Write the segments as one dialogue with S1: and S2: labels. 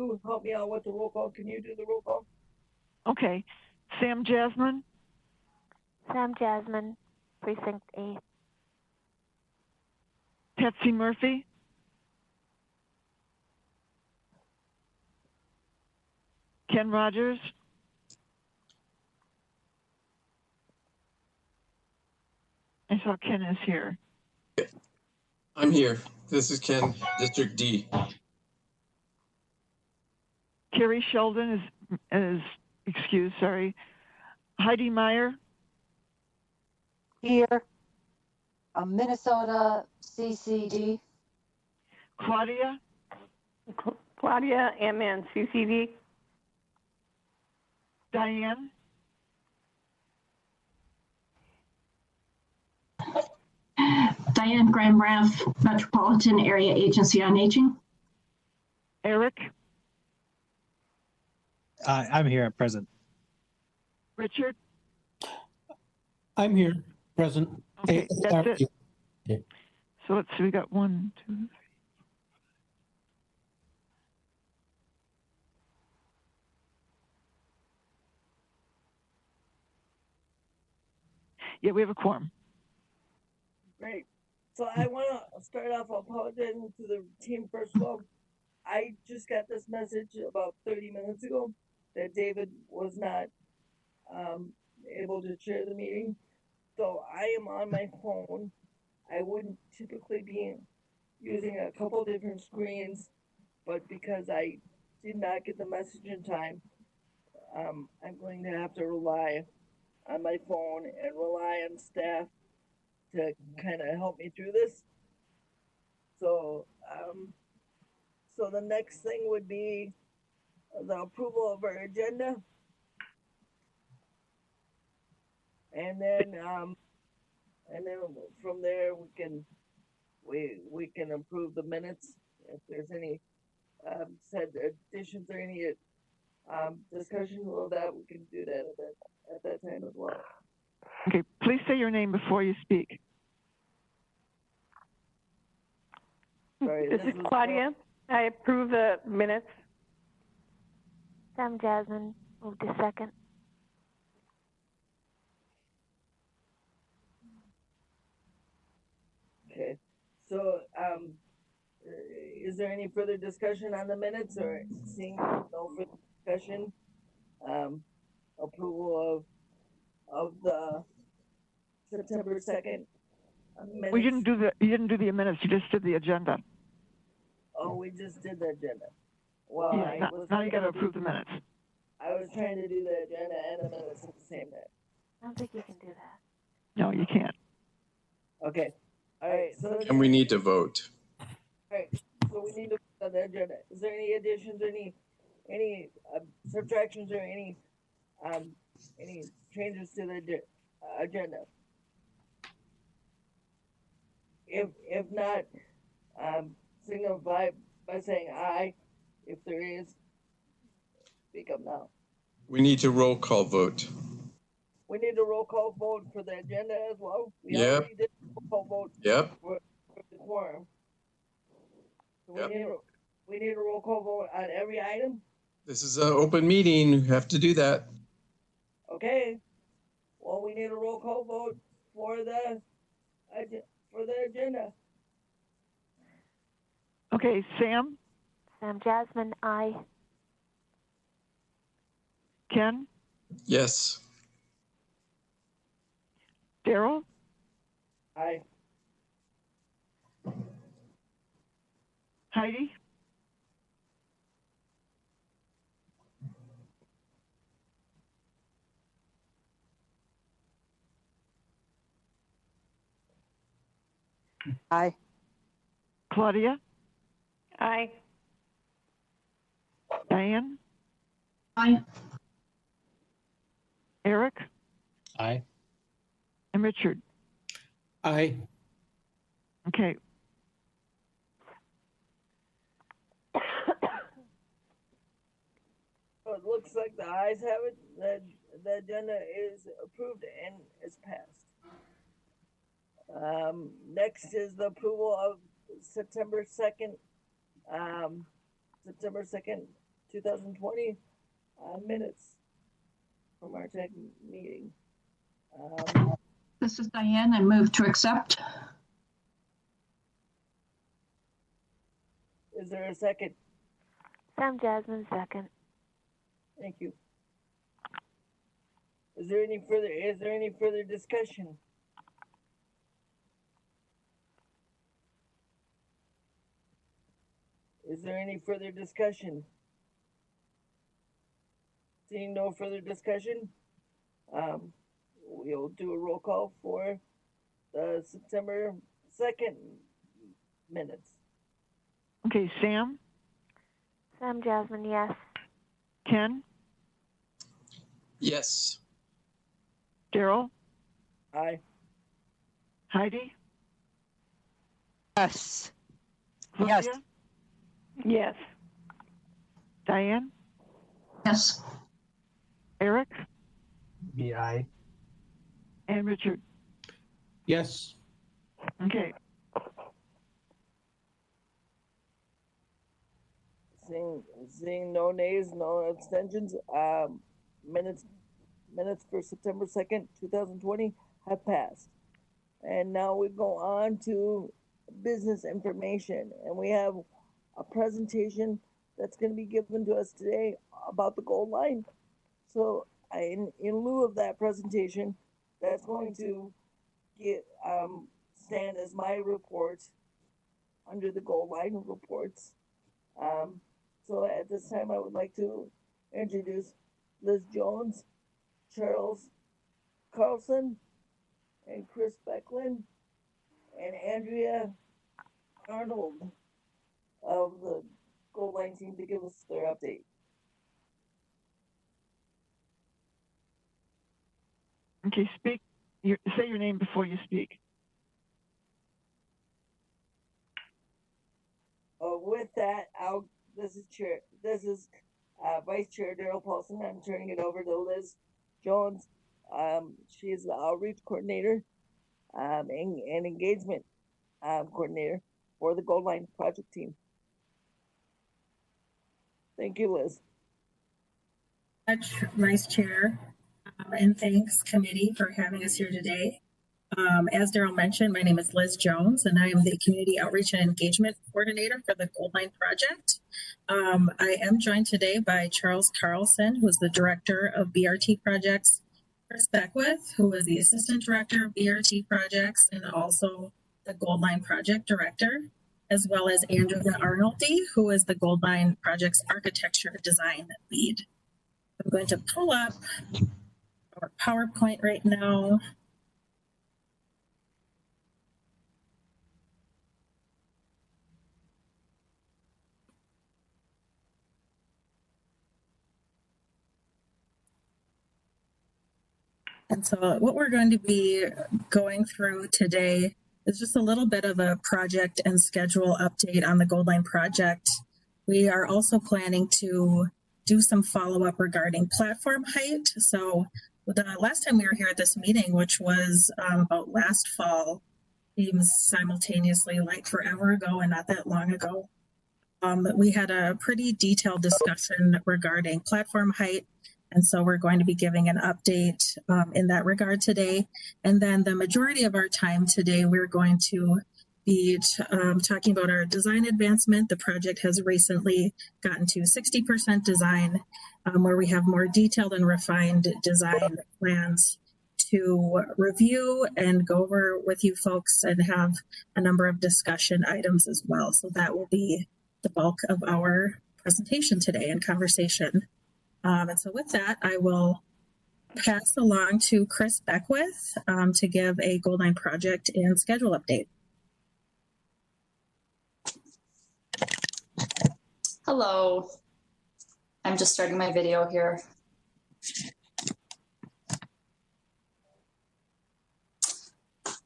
S1: you help me out with the roll call? Can you do the roll call?
S2: Okay. Sam Jasmine?
S3: Sam Jasmine, Precinct 8.
S2: Patsy Murphy? Ken Rogers? I saw Ken is here.
S4: I'm here. This is Ken, District D.
S2: Carrie Sheldon is excused, sorry. Heidi Meyer?
S5: Here, Minnesota CCD.
S2: Claudia?
S6: Claudia MN CCD.
S2: Diane?
S7: Diane Graham-Raff, Metropolitan Area Agency on Aging.
S2: Eric?
S8: I'm here at present.
S2: Richard?
S9: I'm here, present.
S2: Okay, that's it.
S9: Okay.
S2: So let's see, we got 1, 2, 3. Yeah, we have a quorum.
S1: Great. So I want to start off apologizing to the team first of all. I just got this message about 30 minutes ago that David was not able to chair the meeting. So I am on my phone. I wouldn't typically be using a couple different screens, but because I did not get the message in time, I'm going to have to rely on my phone and rely on staff to kind of help me through this. So, so the next thing would be the approval of our agenda. And then from there we can approve the minutes. If there's any said additions or any discussion of that, we can do that at that time as well.
S2: Okay, please say your name before you speak.
S1: Sorry,
S6: This is Claudia. I approve the minutes.
S3: Sam Jasmine, move to second.
S1: Okay, so is there any further discussion on the minutes, or seeing no further discussion? Approval of the September 2nd minutes.
S2: You didn't do the minutes, you just did the agenda.
S1: Oh, we just did the agenda. Well,
S2: Yeah, now you got to approve the minutes.
S1: I was trying to do the agenda and the minutes at the same time.
S3: I don't think you can do that.
S2: No, you can't.
S1: Okay. All right. So
S4: And we need to vote.
S1: all right. So we need to vote on the agenda. Is there any additions, any subtractions, or any changes to the agenda? If not, signify by saying aye. If there is, speak up now.
S4: We need to roll call vote.
S1: We need a roll call vote for the agenda as well. We
S4: Yep.
S1: already did a roll call vote
S4: Yep.
S1: for the quorum. So
S4: Yep.
S1: we need a roll call vote on every item.
S4: This is an open meeting. You have to do that.
S1: Okay. Well, we need a roll call vote for the agenda.
S2: Okay, Sam?
S3: Sam Jasmine, aye.
S2: Ken?
S4: Yes.
S2: Daryl?
S1: Aye.
S2: Heidi?
S5: Aye.
S2: Claudia?
S6: Aye.
S2: Diane?
S7: Aye.
S2: Eric?
S9: Aye.
S2: And Richard?
S9: Aye.
S2: Okay.
S1: So it looks like the ayes have it. The agenda is approved and is passed. Next is the approval of September 2nd 2020 minutes from our tech meeting.
S7: This is Diane. I move to accept.
S1: Is there a second?
S3: Sam Jasmine, second.
S1: Thank you. Is there any further discussion? Is there any further discussion? Seeing no further discussion, we'll do a roll call for the September 2nd minutes.
S2: Okay, Sam,
S3: Sam Jasmine, yes.
S2: Ken,
S4: Yes.
S2: Daryl,
S1: Aye.
S2: Heidi,
S5: Yes.
S2: Claudia,
S6: Yes.
S2: Diane,
S7: Yes.
S2: Eric,
S9: Aye.
S2: and Richard.
S9: Yes.
S2: Okay,
S1: Seeing no nays, no abstentions, minutes for September 2nd, 2020 have passed. And now we go on to business information, and we have a presentation that's going to be given to us today about the gold line. So in lieu of that presentation, that's going to get stand as my report under the gold line reports. So at this time, I would like to introduce Liz Jones, Charles Carlson, and Chris Becklin, and Andrea Arnold of the Gold Line team to give us their update.
S2: okay, say your name before you speak.
S1: With that, this is Vice Chair Daryl Paulson. I'm turning it over to Liz Jones. She is the outreach coordinator and engagement coordinator for the Gold Line project team. Thank you, Liz.
S10: Vice Chair, and thanks committee for having us here today. As Daryl mentioned, my name is Liz Jones, and I am the Community Outreach and Engagement Coordinator for the Gold Line Project. I am joined today by Charles Carlson, who is the Director of BRT Projects, Chris Beckwith, who is the Assistant Director of BRT Projects and also the Gold Line Project Director, as well as Andrea Arnoldi, who is the Gold Line Project's Architecture Design Lead. I'm going to pull up our PowerPoint right now. And so what we're going to be going through today is just a little bit of a project and schedule update on the Gold Line project. We are also planning to do some follow-up regarding platform height. So the last time we were here at this meeting, which was about last fall, seems simultaneously like forever ago and not that long ago. We had a pretty detailed discussion regarding platform height. And so we're going to be giving an update in that regard today. And then the majority of our time today, we're going to be talking about our design advancement. The project has recently gotten to 60% design, where we have more detailed and refined design plans to review and go over with you folks and have a number of discussion items as well. So that will be the bulk of our presentation today and conversation. And so with that, I will pass along to Chris Beckwith to give a Gold Line project and schedule update.
S11: Hello. I'm just starting my video here.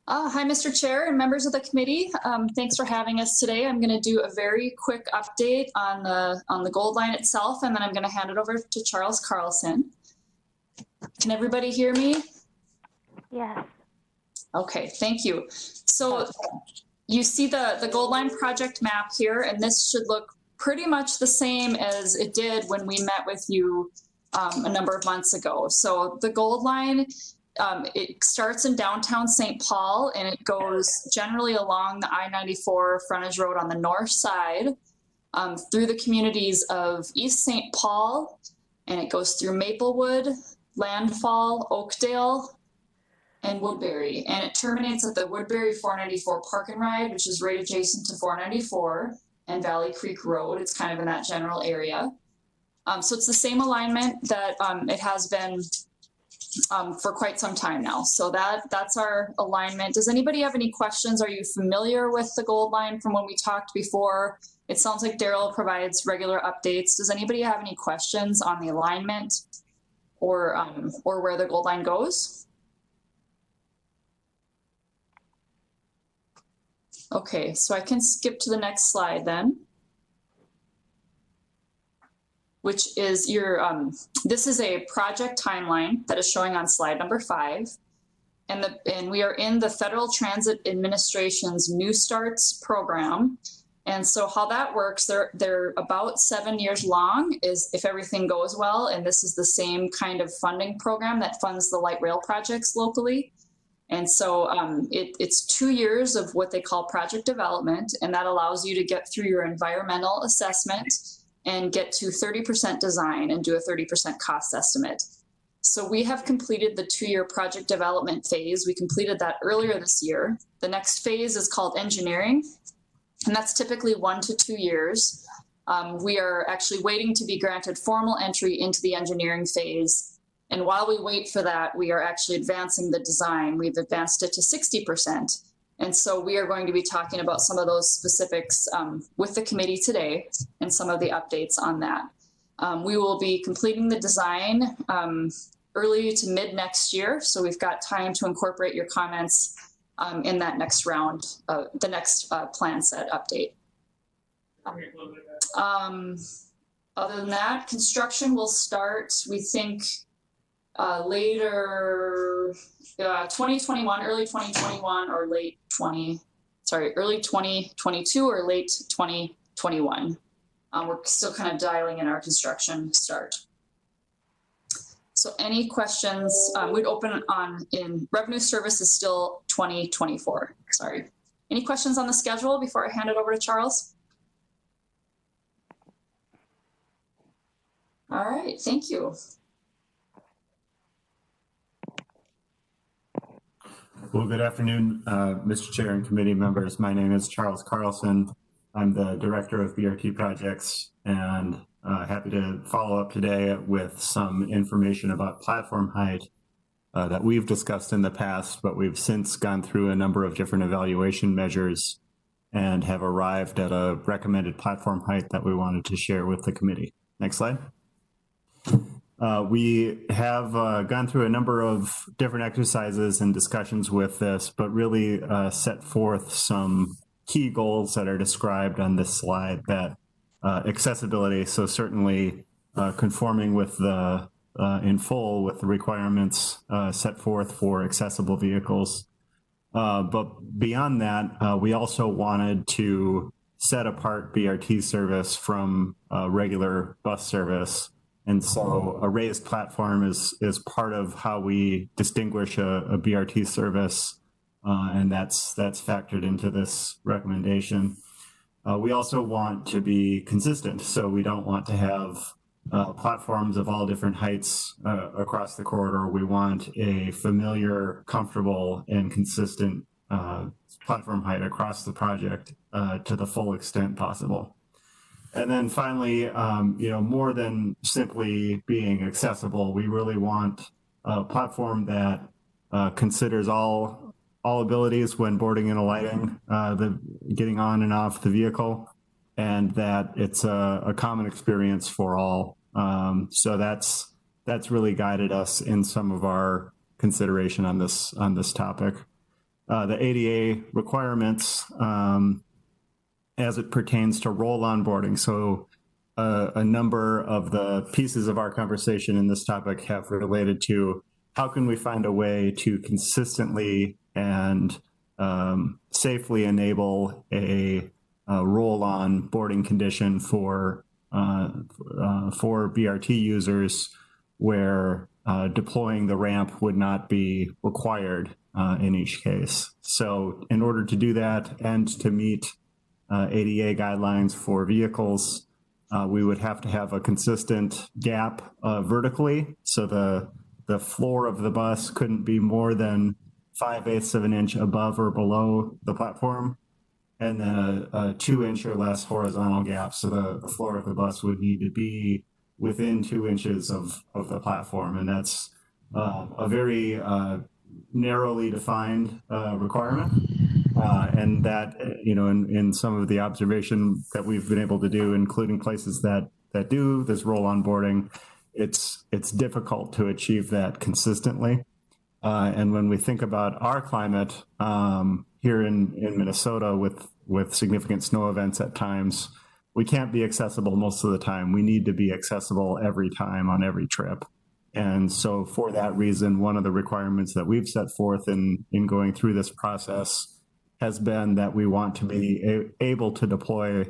S11: Hi, Mr. Chair and members of the committee. Thanks for having us today. I'm going to do a very quick update on the Gold Line itself, and then I'm going to hand it over to Charles Carlson. Can everybody hear me?
S3: Yes.
S11: Okay, thank you. So you see the Gold Line project map here, and this should look pretty much the same as it did when we met with you a number of months ago. So the Gold Line, it starts in downtown St. Paul and it goes generally along the I-94 frontage road on the north side through the communities of East St. Paul, and it goes through Maplewood, Landfall, Oakdale, and Woodbury. And it terminates at the Woodbury 494 Park and Ride, which is right adjacent to 494 and Valley Creek Road. It's kind of in that general area. So it's the same alignment that it has been for quite some time now. So that's our alignment. Does anybody have any questions? Are you familiar with the Gold Line from when we talked before? It sounds like Daryl provides regular updates. Does anybody have any questions on the alignment or where the Gold Line goes? Okay, so I can skip to the next slide then, which is your, this is a project timeline that is showing on slide number 5. And we are in the Federal Transit Administration's New Starts program. And so how that works, they're about 7 years long is if everything goes well. And this is the same kind of funding program that funds the light rail projects locally. And so it's 2 years of what they call project development. And that allows you to get through your environmental assessment and get to 30% design and do a 30% cost estimate. So we have completed the 2-year project development phase. We completed that earlier this year. The next phase is called engineering, and that's typically 1 to 2 years. We are actually waiting to be granted formal entry into the engineering phase. And while we wait for that, we are actually advancing the design. We've advanced it to 60%. And so we are going to be talking about some of those specifics with the committee today and some of the updates on that. We will be completing the design early to mid next year. So we've got time to incorporate your comments in that next round, the next plan set update. Other than that, construction will start, we think, later 2021, early 2021 or late early 2022 or late 2021. We're still kind of dialing in our construction start. So any questions? We'd open in revenue service is still 2024, sorry. Any questions on the schedule before I hand it over to Charles? All right, thank you.
S5: Well, good afternoon, Mr. Chair and committee members. My name is Charles Carlson. I'm the Director of BRT Projects and happy to follow up today with some information about platform height that we've discussed in the past, but we've since gone through a number of different evaluation measures and have arrived at a recommended platform height that we wanted to share with the committee. Next slide. We have gone through a number of different exercises and discussions with this, but really set forth some key goals that are described on this slide. That accessibility, so certainly conforming with the in full with the requirements set forth for accessible vehicles. But beyond that, we also wanted to set apart BRT service from regular bus service. And so a raised platform is part of how we distinguish a BRT service, and that's factored into this recommendation. We also want to be consistent, so we don't want to have platforms of all different heights across the corridor. We want a familiar, comfortable, and consistent platform height across the project to the full extent possible. And then finally, more than simply being accessible, we really want a platform that considers all abilities when boarding and alighting, the getting on and off the vehicle, and that it's a common experience for all. So that's really guided us in some of our consideration on this topic. The ADA requirements, as it pertains to roll-on boarding. So a number of the pieces of our conversation in this topic have related to how can we find a way to consistently and safely enable a roll-on boarding condition for BRT users, where deploying the ramp would not be required in each case. So in order to do that and to meet ADA guidelines for vehicles, we would have to have a consistent gap vertically. So the floor of the bus couldn't be more than 5/8 of an inch above or below the platform, and then a 2-inch or less horizontal gap. So the floor of the bus would need to be within 2 inches of the platform. And that's a very narrowly defined requirement. And that, in some of the observation that we've been able to do, including places that do this roll-on boarding, it's difficult to achieve that consistently. And when we think about our climate here in Minnesota with significant snow events at times, we can't be accessible most of the time. We need to be accessible every time on every trip. And so for that reason, one of the requirements that we've set forth in going through this process has been that we want to be able to deploy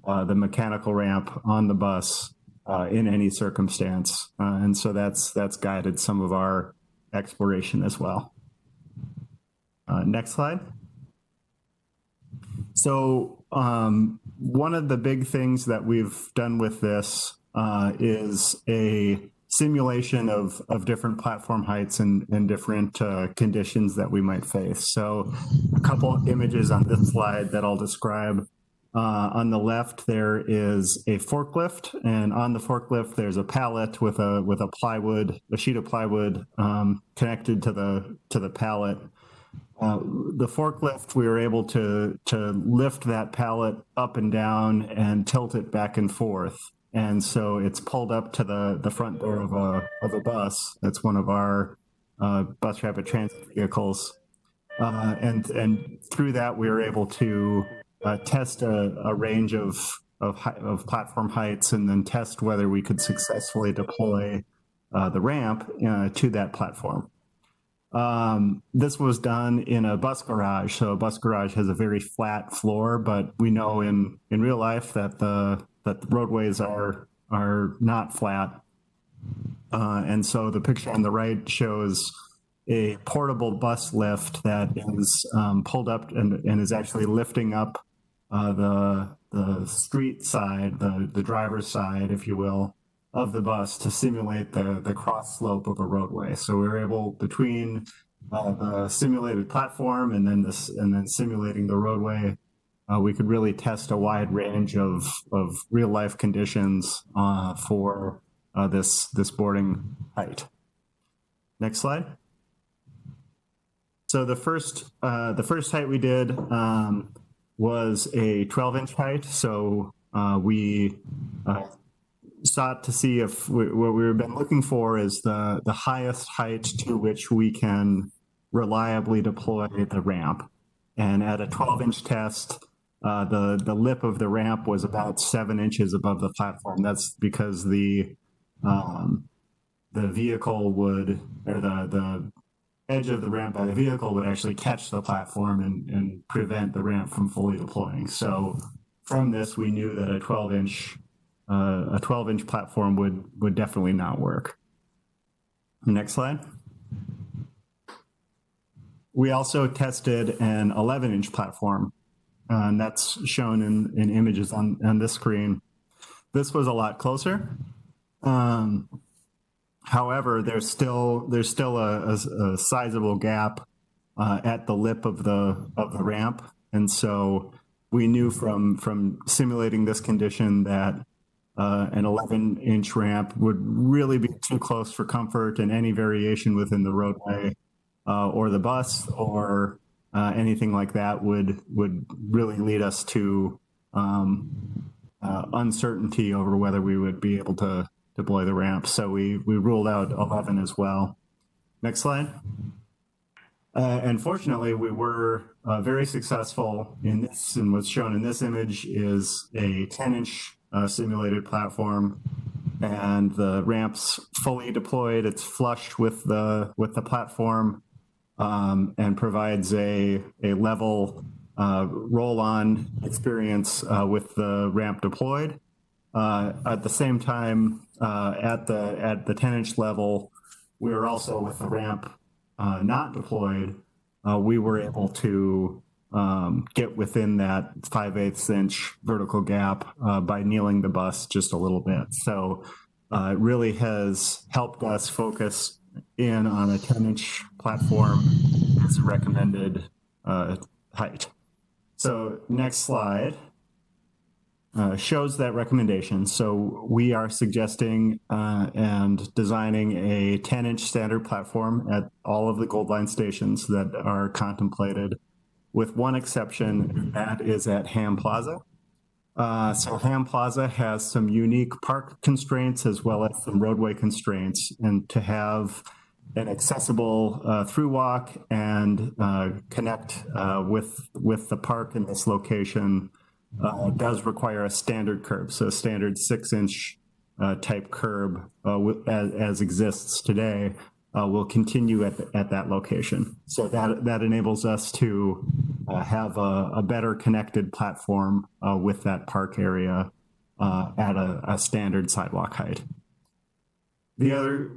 S5: the mechanical ramp on the bus in any circumstance. And so that's guided some of our exploration as well. Next slide. So one of the big things that we've done with this is a simulation of different platform heights and different conditions that we might face. So a couple images on this slide that I'll describe. On the left, there is a forklift, and on the forklift, there's a pallet with a sheet of plywood connected to the pallet. The forklift, we were able to lift that pallet up and down and tilt it back and forth. And so it's pulled up to the front door of a bus. That's one of our bus rapid transit vehicles. And through that, we were able to test a range of platform heights and then test whether we could successfully deploy the ramp to that platform. This was done in a bus garage. So a bus garage has a very flat floor, but we know in real life that the roadways are not flat. And so the picture on the right shows a portable bus lift that is pulled up and is actually lifting up the street side, the driver's side, if you will, of the bus to simulate the cross slope of a roadway. So we were able, between the simulated platform and then simulating the roadway, we could really test a wide range of real life conditions for this boarding height. Next slide. So the first height we did was a 12-inch height. So we sought to see if what we've been looking for is the highest height to which we can reliably deploy the ramp. And at a 12-inch test, the lip of the ramp was about 7 inches above the platform. That's because the vehicle would, or the edge of the ramp by the vehicle would actually catch the platform and prevent the ramp from fully deploying. So from this, we knew that a 12-inch platform would definitely not work. Next slide. We also tested an 11-inch platform, and that's shown in images on this screen. This was a lot closer. However, there's still a sizable gap at the lip of the ramp, and so we knew from simulating this condition that an 11-inch ramp would really be too close for comfort, and any variation within the roadway or the bus or anything like that would really lead us to uncertainty over whether we would be able to deploy the ramp. So we ruled out 11 as well. Next slide. And fortunately, we were very successful in this, and what's shown in this image is a 10-inch simulated platform, and the ramp's fully deployed. It's flush with the platform and provides a level roll-on experience with the ramp deployed. At the same time, at the 10-inch level, we were also with the ramp not deployed. We were able to get within that 5/8 inch vertical gap by kneeling the bus just a little bit. So it really has helped us focus in on a 10-inch platform as a recommended height. So next slide shows that recommendation. So we are suggesting and designing a 10-inch standard platform at all of the Gold Line stations that are contemplated, with one exception, and that is at Ham Plaza. So Ham Plaza has some unique park constraints as well as some roadway constraints, and to have an accessible through walk and connect with the park in this location does require a standard curb, so a standard 6-inch type curb as exists today will continue at that location. So that enables us to have a better connected platform with that park area at a standard sidewalk height. The other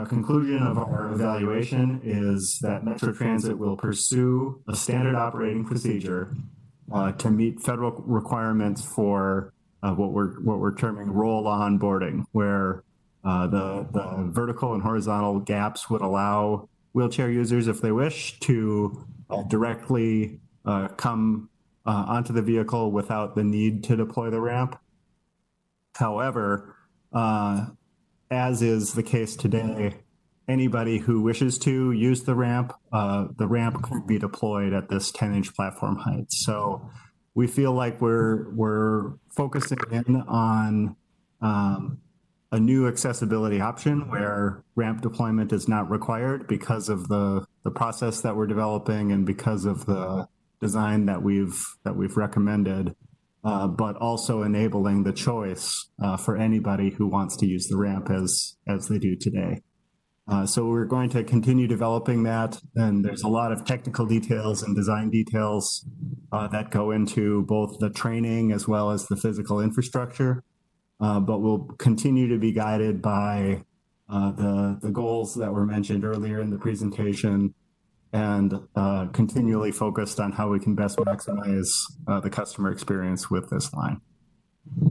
S5: conclusion of our evaluation is that Metro Transit will pursue a standard operating procedure to meet federal requirements for what we're terming roll-on boarding, where the vertical and horizontal gaps would allow wheelchair users, if they wish, to directly come onto the vehicle without the need to deploy the ramp. However, as is the case today, anybody who wishes to use the ramp could be deployed at this 10-inch platform height. So we feel like we're focusing in on a new accessibility option where ramp deployment is not required because of the process that we're developing and because of the design that we've recommended, but also enabling the choice for anybody who wants to use the ramp as they do today. So we're going to continue developing that, and there's a lot of technical details and design details that go into both the training as well as the physical infrastructure, but we'll continue to be guided by the goals that were mentioned earlier in the presentation, and continually focused on how we can best maximize the customer experience with this line.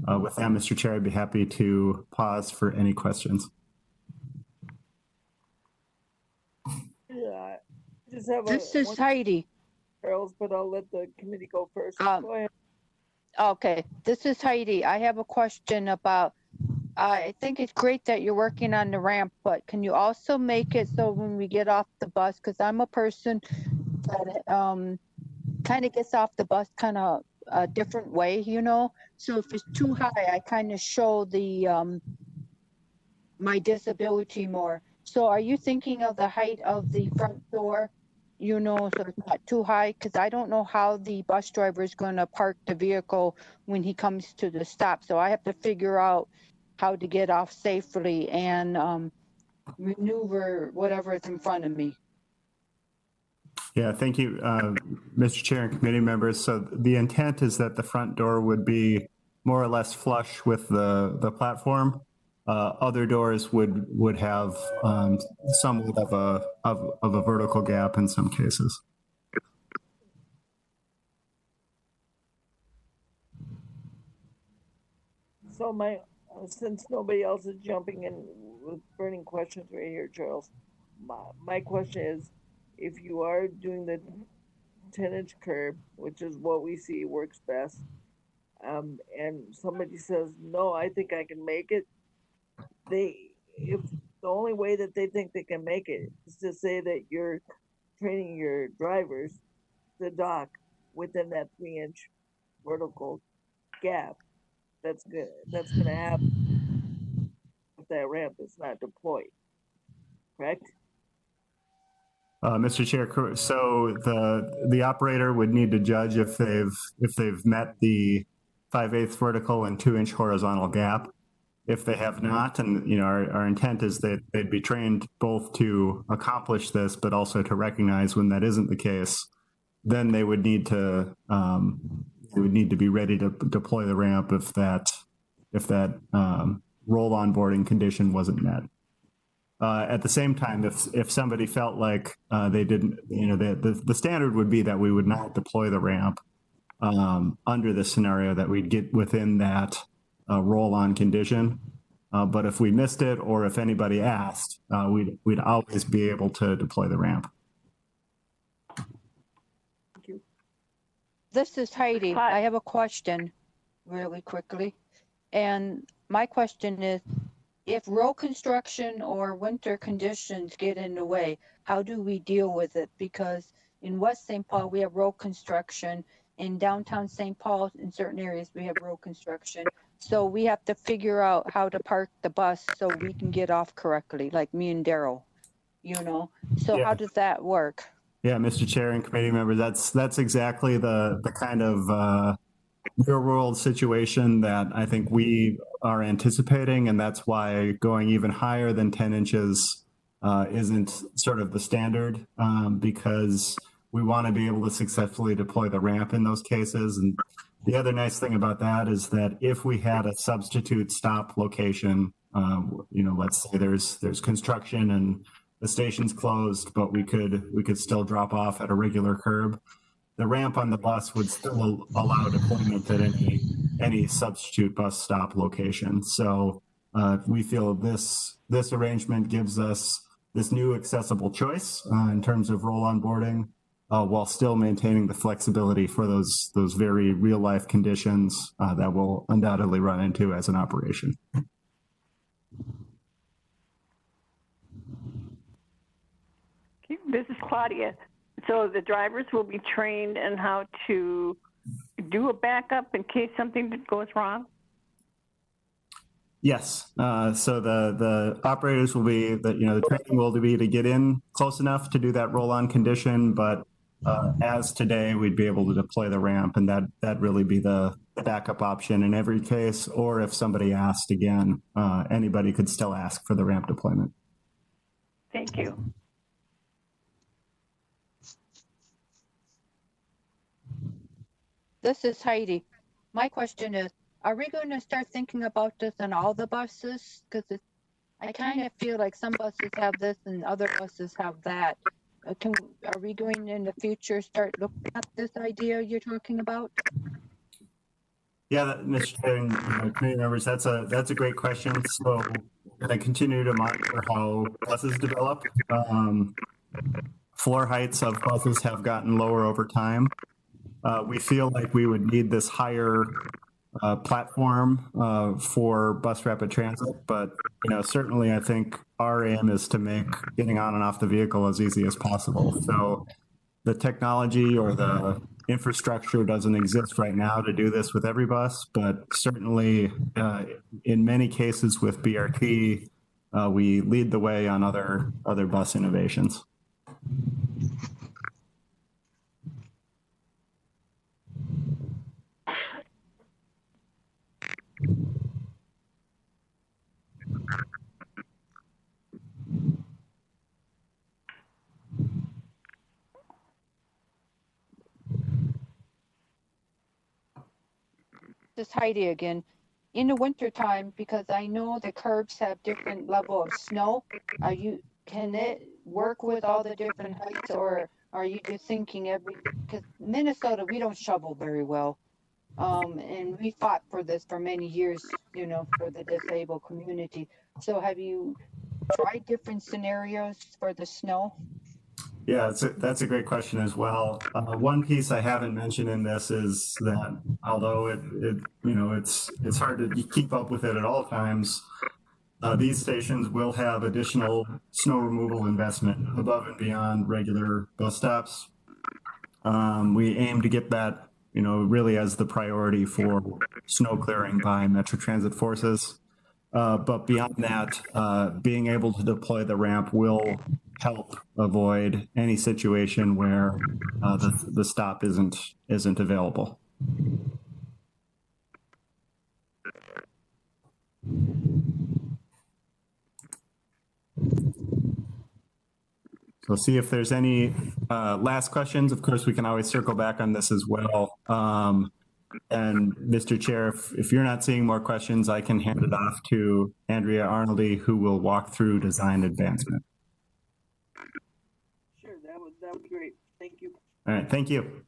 S5: With that, Mr. Chair, I'd be happy to pause for any questions.
S1: Yeah, just have
S12: This is Heidi.
S1: Charles, but I'll let the committee go first. Go ahead.
S12: Okay, this is Heidi. I have a question about, I think it's great that you're working on the ramp, but can you also make it so when we get off the bus, because I'm a person that kind of gets off the bus kind of a different way, you know? So if it's too high, I kind of show the my disability more. So are you thinking of the height of the front door, you know, so it's not too high? Because I don't know how the bus driver is going to park the vehicle when he comes to the stop. So I have to figure out how to get off safely and maneuver whatever is in front of me.
S5: Yeah, thank you, Mr. Chair and committee members. So the intent is that the front door would be more or less flush with the platform. Other doors would have somewhat of a vertical gap in some cases.
S1: So since nobody else is jumping in with burning questions right here, Charles, my question is, if you are doing the 10-inch curb, which is what we see works best, and somebody says, no, I think I can make it, if the only way that they think they can make it is to say that you're training your drivers to dock within that 3-inch vertical gap, that's gonna happen if that ramp is not deployed, correct?
S5: Mr. Chair, so the operator would need to judge if they've met the 5/8 vertical and 2-inch horizontal gap. If they have not, and you know, our intent is that they'd be trained both to accomplish this, but also to recognize when that isn't the case, then they would need to be ready to deploy the ramp if that roll onboarding condition wasn't met. At the same time, if somebody felt like they didn't, the standard would be that we would not deploy the ramp under the scenario that we'd get within that roll-on condition. But if we missed it, or if anybody asked, we'd always be able to deploy the ramp.
S12: This is Heidi. I have a question really quickly. And my question is, if road construction or winter conditions get in the way, how do we deal with it? Because in West St. Paul, we have road construction. In downtown St. Paul, in certain areas, we have road construction. So we have to figure out how to park the bus so we can get off correctly, like me and Daryl, So
S5: Yeah.
S12: how does that work?
S5: Yeah, Mr. Chair and committee members, that's exactly the kind of real world situation that I think we are anticipating, and that's why going even higher than 10 inches isn't sort of the standard, because we want to be able to successfully deploy the ramp in those cases. And the other nice thing about that is that if we had a substitute stop location, let's say there's construction and the station's closed, but we could still drop off at a regular curb, the ramp on the bus would still allow deployment at any substitute bus stop location. So we feel this arrangement gives us this new accessible choice in terms of roll onboarding, while still maintaining the flexibility for those very real life conditions that we'll undoubtedly run into as an operation.
S6: This is Claudia. So the drivers will be trained in how to do a backup in case something goes wrong?
S5: Yes. So the operators will be, the training will be to get in close enough to do that roll-on condition, but as today, we'd be able to deploy the ramp, and that really be the backup option in every case. Or if somebody asked again, anybody could still ask for the ramp deployment.
S6: Thank you.
S12: This is Heidi. My question is, are we going to start thinking about this on all the buses? Because I kind of feel like some buses have this and other buses have that. Are we going in the future start looking at this idea you're talking about?
S5: Yeah, Mr. Chair and committee members, that's a great question. So I continue to monitor how buses develop. Floor heights of buses have gotten lower over time. We feel like we would need this higher platform for bus rapid transit, but certainly I think our aim is to make getting on and off the vehicle as easy as possible. So the technology or the infrastructure doesn't exist right now to do this with every bus, but certainly in many cases with BRT, we lead the way on other bus innovations.
S12: This is Heidi again. In the wintertime, because I know the curbs have different level of snow, can it work with all the different heights, or are you just thinking because Minnesota, we don't shovel very well. And we fought for this for many years, for the disabled community. So have you tried different scenarios for the snow?
S5: Yeah, that's a great question as well. One piece I haven't mentioned in this is that although it's hard to keep up with it at all times, these stations will have additional snow removal investment above and beyond regular bus stops. We aim to get that, really as the priority for snow clearing by Metro Transit forces. But beyond that, being able to deploy the ramp will help avoid any situation where the stop isn't available. So we'll see if there's any last questions. Of course, we can always circle back on this as well. And Mr. Chair, if you're not seeing more questions, I can hand it off to Andrea Arnoldi, who will walk through design advancement.
S1: Sure, that would be great. Thank you.
S5: All right, thank you.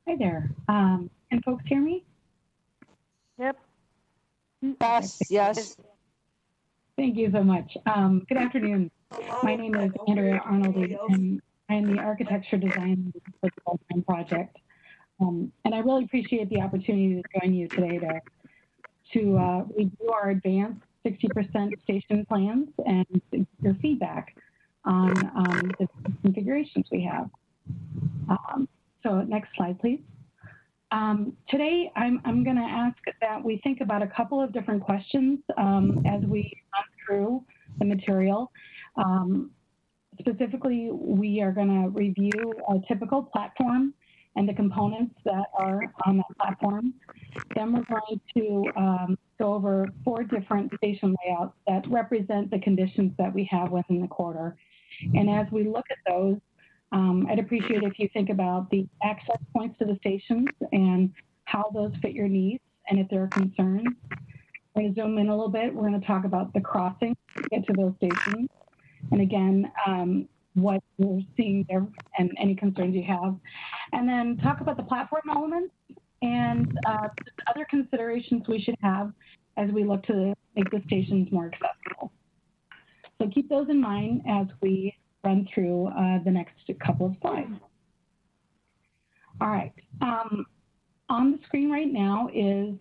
S13: Hi there. Can folks hear me?
S3: Yep.
S12: Yes, yes.
S13: Thank you so much. Good afternoon. My name is Andrea Arnoldi, and I'm the architecture design for the Goldline project. And I really appreciate the opportunity to join you today to review our advanced 60% station plans and your feedback on the configurations we have. So next slide, please. Today, I'm going to ask that we think about a couple of different questions as we run through the material. Specifically, we are going to review a typical platform and the components that are on that platform. Then we're going to go over 4 different station layouts that represent the conditions that we have within the corridor. And as we look at those, I'd appreciate if you think about the access points to the stations and how those fit your needs and if there are concerns. We're going to zoom in a little bit. We're going to talk about the crossing to get to those stations. And again, what you're seeing there and any concerns you have. And then talk about the platform elements and other considerations we should have as we look to make the stations more accessible. So keep those in mind as we run through the next couple of slides. All right. On the screen right now is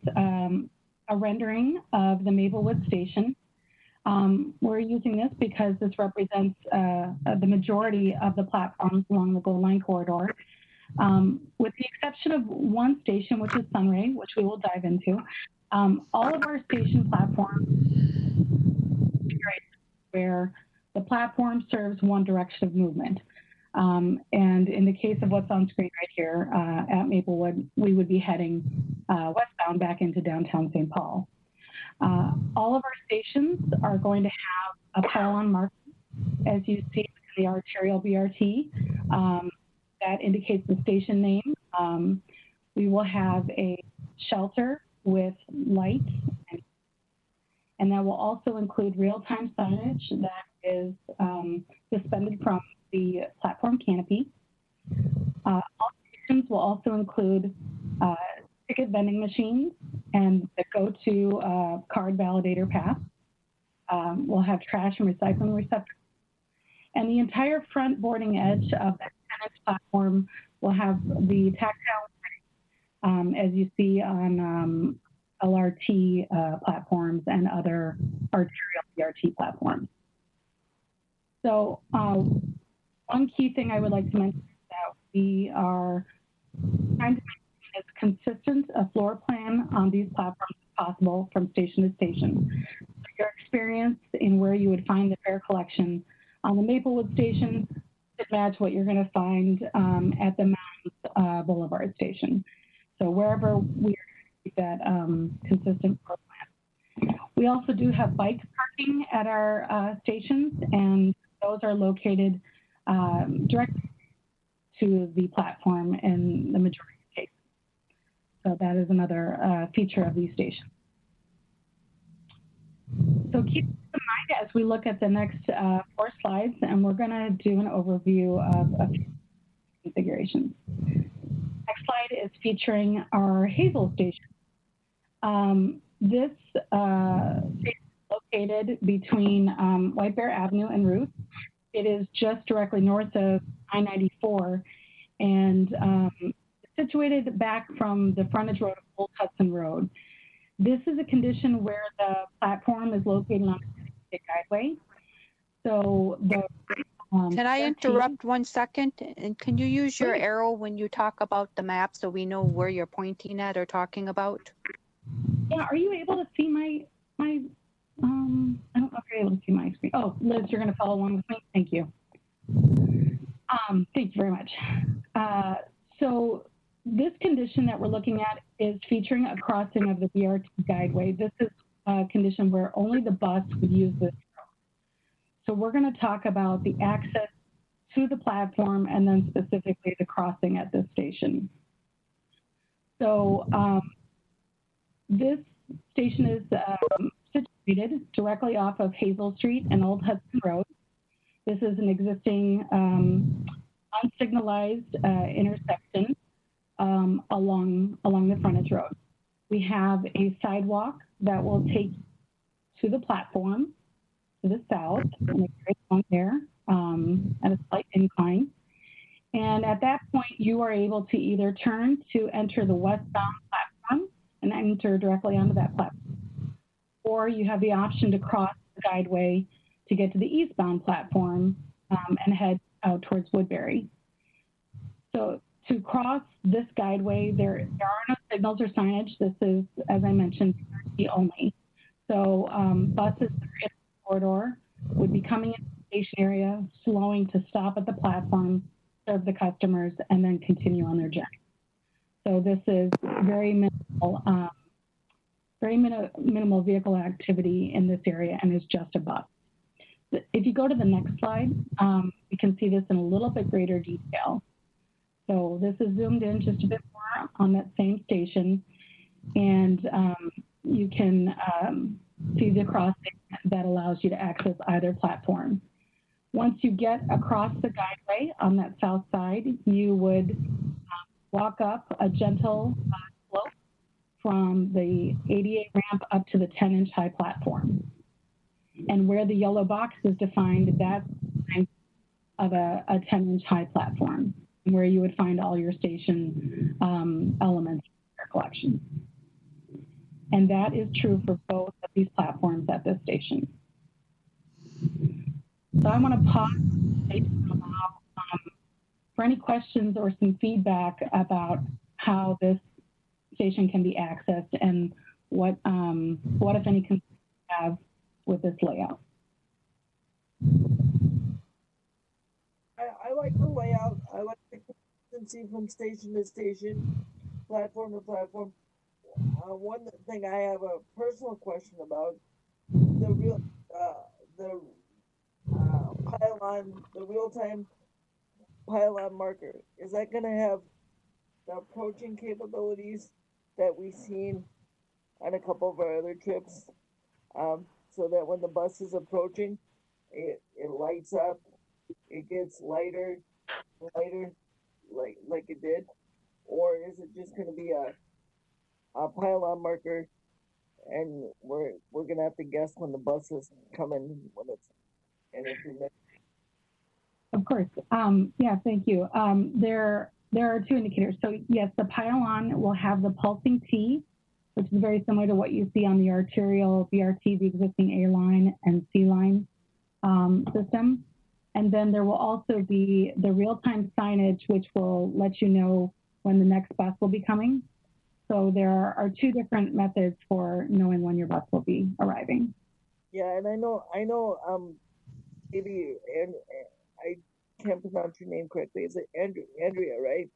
S13: a rendering of the Maplewood station. We're using this because this represents the majority of the platforms along the Gold Line corridor, with the exception of one station, which is Sunray, which we will dive into. All of our station platforms where the platform serves one direction of movement. And in the case of what's on screen right here at Maplewood, we would be heading westbound back into downtown St. Paul. All of our stations are going to have a pylon marker, as you see in the arterial BRT. That indicates the station name. We will have a shelter with lights, and that will also include real-time signage that is suspended from the platform canopy. All stations will also include ticket vending machines and the go-to card validator path. We'll have trash and recycling receptacles. And the entire front boarding edge of that 10-inch platform will have the tactile as you see on LRT platforms and other arterial BRT platforms. So one key thing I would like to mention is that we are trying to make as consistent a floor plan on these platforms as possible from station to station. So your experience in where you would find the fare collection on the Maplewood station should match what you're going to find at the Mounds Boulevard station. So wherever we are going to keep that consistent floor plan. We also do have bike parking at our stations, and those are located directly to the platform in the majority of cases. So that is another feature of these stations. So keep this in mind as we look at the next 4 slides, and we're going to do an overview of a few configurations. Next slide is featuring our Hazel station. This station is located between White Bear Avenue and Ruth. It is just directly north of I-94 and situated back from the frontage road of Old Hudson Road. This is a condition where the platform is located on a guideway. So the
S12: can I interrupt 1 second? And can you use your arrow when you talk about the map so we know where you're pointing at or talking about?
S13: Yeah, are you able to see my I don't know if you're able to see my screen. Oh, Liz, you're going to follow along with me? Thank you. Thank you very much. So this condition that we're looking at is featuring a crossing of the BRT guideway. This is condition where only the bus would use this road. So we're going to talk about the access to the platform and then specifically the crossing at this station. So this station is situated directly off of Hazel Street and Old Hudson Road. This is an existing unsignalized intersection along the frontage road. We have a sidewalk that will take to the platform to the south, and it's right down there at a slight incline. And at that point, you are able to either turn to enter the westbound platform and enter directly onto that platform, or you have the option to cross the guideway to get to the eastbound platform and head out towards Woodbury. So to cross this guideway, there are no signals or signage. This is, as I mentioned, BRT only. So buses that are in the corridor would be coming into the station area, slowing to stop at the platform, serve the customers, and then continue on their journey. So this is very minimal vehicle activity in this area and is just a bus. If you go to the next slide, you can see this in a little bit greater detail. So this is zoomed in just a bit more on that same station, and you can see the crossing that allows you to access either platform. Once you get across the guideway on that south side, you would walk up a gentle slope from the ADA ramp up to the 10-inch high platform. And where the yellow box is defined, that's of a 10-inch high platform, where you would find all your station elements for collection. And that is true for both of these platforms at this station. So I want to pause and allow for any questions or some feedback about how this station can be accessed and what if any, concerns you have with this layout.
S1: I like the layout. I like the consistency from station to station, platform to platform. One thing I have a personal question about the pylon, the real-time pylon marker. Is that going to have the approaching capabilities that we've seen on a couple of our other trips? So that when the bus is approaching, it lights up, it gets lighter, like it did, or is it just going to be a pylon marker, and we're gonna have to guess when the bus is coming when it's in a few minutes?
S13: Of course. Yeah, thank you. There are two indicators. So yes, the pylon will have the pulsing T, which is very similar to what you see on the arterial BRT, the existing A line and C line system. And then there will also be the real-time signage, which will let you know when the next bus will be coming. So there are two different methods for knowing when your bus will be arriving.
S1: Yeah, and I know, maybe, and I can't pronounce your name correctly. Is it Andrea, right?